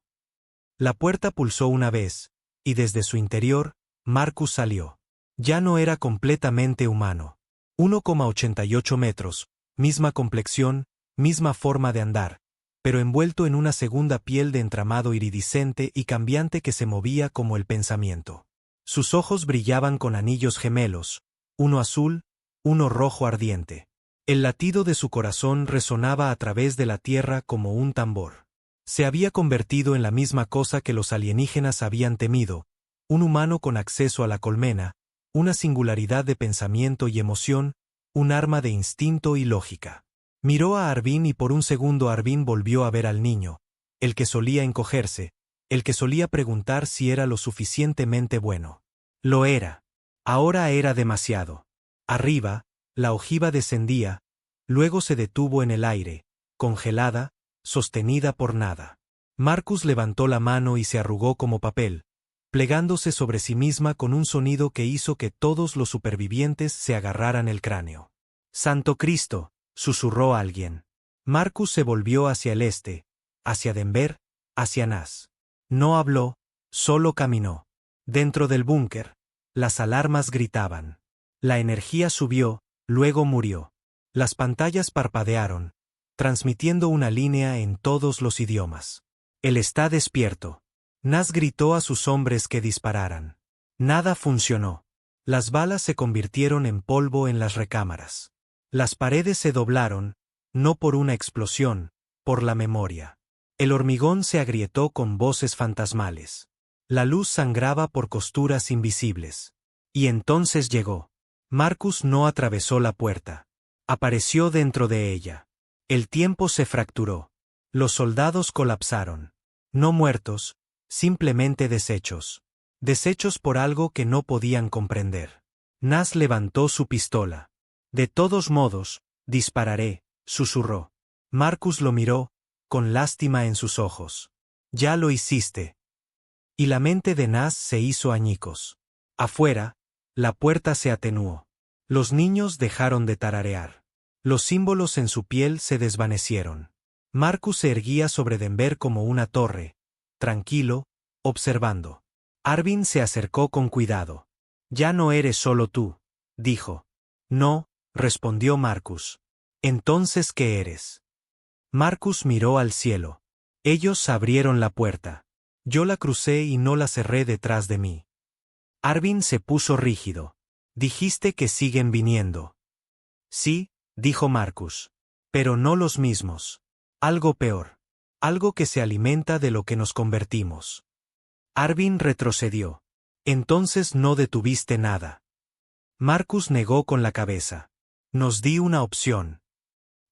La puerta pulsó una vez, y desde su interior, Marcus salió. Ya no era completamente humano. 1,88 metros, misma complexión, misma forma de andar, pero envuelto en una segunda piel de entramado iridiscente y cambiante que se movía como el pensamiento. Sus ojos brillaban con anillos gemelos, uno azul, uno rojo ardiente. El latido de su corazón resonaba a través de la tierra como un tambor. Se había convertido en la misma cosa que los alienígenas habían temido, un humano con acceso a la colmena, una singularidad de pensamiento y emoción, un arma de instinto y lógica. Miró a Arvin y por un segundo Arvin volvió a ver al niño, el que solía encogerse, el que solía preguntar si era lo suficientemente bueno. Lo era. Ahora era demasiado. Arriba, la ojiva descendía, luego se detuvo en el aire, congelada, sostenida por nada. Marcus levantó la mano y se arrugó como papel, plegándose sobre sí misma con un sonido que hizo que todos los supervivientes se agarraran el cráneo. «¡Santo Cristo!», susurró alguien. Marcus se volvió hacia el este, hacia Denver, hacia Nas. No habló, solo caminó. Dentro del búnker, las alarmas gritaban. La energía subió, luego murió. Las pantallas parpadearon, transmitiendo una línea en todos los idiomas. Él está despierto. Nas gritó a sus hombres que dispararan. Nada funcionó. Las balas se convirtieron en polvo en las recámaras. Las paredes se doblaron, no por una explosión, por la memoria. El hormigón se agrietó con voces fantasmales. La luz sangraba por costuras invisibles. Y entonces llegó. Marcus no atravesó la puerta. Apareció dentro de ella. El tiempo se fracturó. Los soldados colapsaron. No muertos, simplemente deshechos. Deshechos por algo que no podían comprender. Nas levantó su pistola. «De todos modos, dispararé», susurró. Marcus lo miró, con lástima en sus ojos. «Ya lo hiciste». Y la mente de Nas se hizo añicos. Afuera, la puerta se atenuó. Los niños dejaron de tararear. Los símbolos en su piel se desvanecieron. Marcus se erguía sobre Denver como una torre, tranquilo, observando. Arvin se acercó con cuidado. «Ya no eres solo tú», dijo. «No», respondió Marcus. «Entonces, ¿qué eres?» Marcus miró al cielo. Ellos abrieron la puerta. Yo la crucé y no la cerré detrás de mí. Arvin se puso rígido. «Dijiste que siguen viniendo». «Sí», dijo Marcus. «Pero no los mismos. Algo peor. Algo que se alimenta de lo que nos convertimos». Arvin retrocedió. «Entonces no detuviste nada». Marcus negó con la cabeza. «Nos di una opción».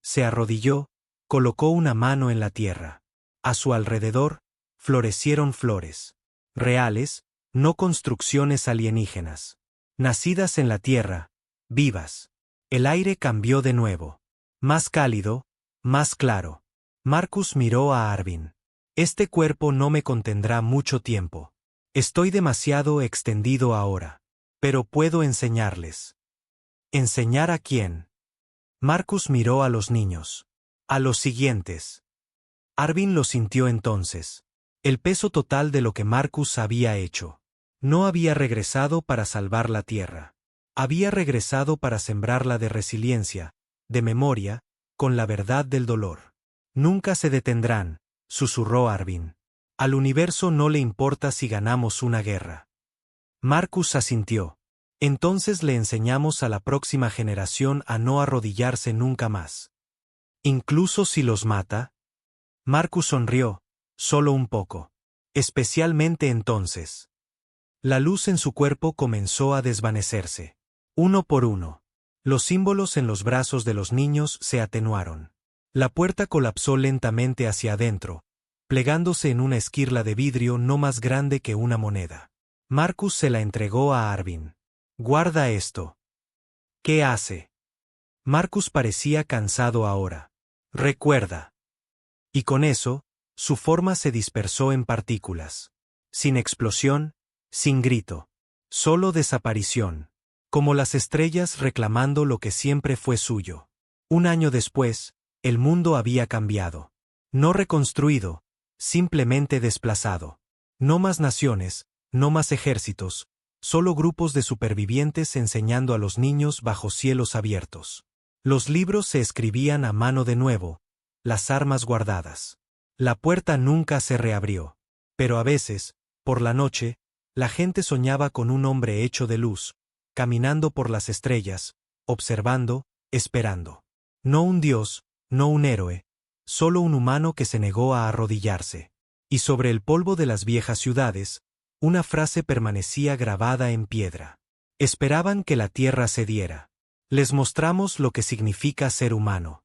Se arrodilló, colocó una mano en la tierra. A su alrededor, florecieron flores. Reales, no construcciones alienígenas. Nacidas en la tierra, vivas. El aire cambió de nuevo. Más cálido, más claro. Marcus miró a Arvin. «Este cuerpo no me contendrá mucho tiempo. Estoy demasiado extendido ahora. Pero puedo enseñarles». «¿Enseñar a quién?» Marcus miró a los niños. «A los siguientes». Arvin lo sintió entonces. El peso total de lo que Marcus había hecho. No había regresado para salvar la tierra. Había regresado para sembrarla de resiliencia, de memoria, con la verdad del dolor. «Nunca se detendrán», susurró Arvin. «Al universo no le importa si ganamos una guerra». Marcus asintió. «Entonces le enseñamos a la próxima generación a no arrodillarse nunca más». «¿Incluso si los mata?» Marcus sonrió, solo un poco. «Especialmente entonces». La luz en su cuerpo comenzó a desvanecerse. Uno por uno. Los símbolos en los brazos de los niños se atenuaron. La puerta colapsó lentamente hacia adentro, plegándose en una esquirla de vidrio no más grande que una moneda. Marcus se la entregó a Arvin. «Guarda esto». «¿Qué hace?» Marcus parecía cansado ahora. «Recuerda». Y con eso, su forma se dispersó en partículas. Sin explosión, sin grito. Solo desaparición. Como las estrellas reclamando lo que siempre fue suyo. Un año después, el mundo había cambiado. No reconstruido, simplemente desplazado. No más naciones, no más ejércitos, solo grupos de supervivientes enseñando a los niños bajo cielos abiertos. Los libros se escribían a mano de nuevo, las armas guardadas. La puerta nunca se reabrió. Pero a veces, por la noche, la gente soñaba con un hombre hecho de luz, caminando por las estrellas, observando, esperando. No un dios, no un héroe, solo un humano que se negó a arrodillarse. Y sobre el polvo de las viejas ciudades, una frase permanecía grabada en piedra. Esperaban que la tierra cediera. Les mostramos lo que significa ser humano.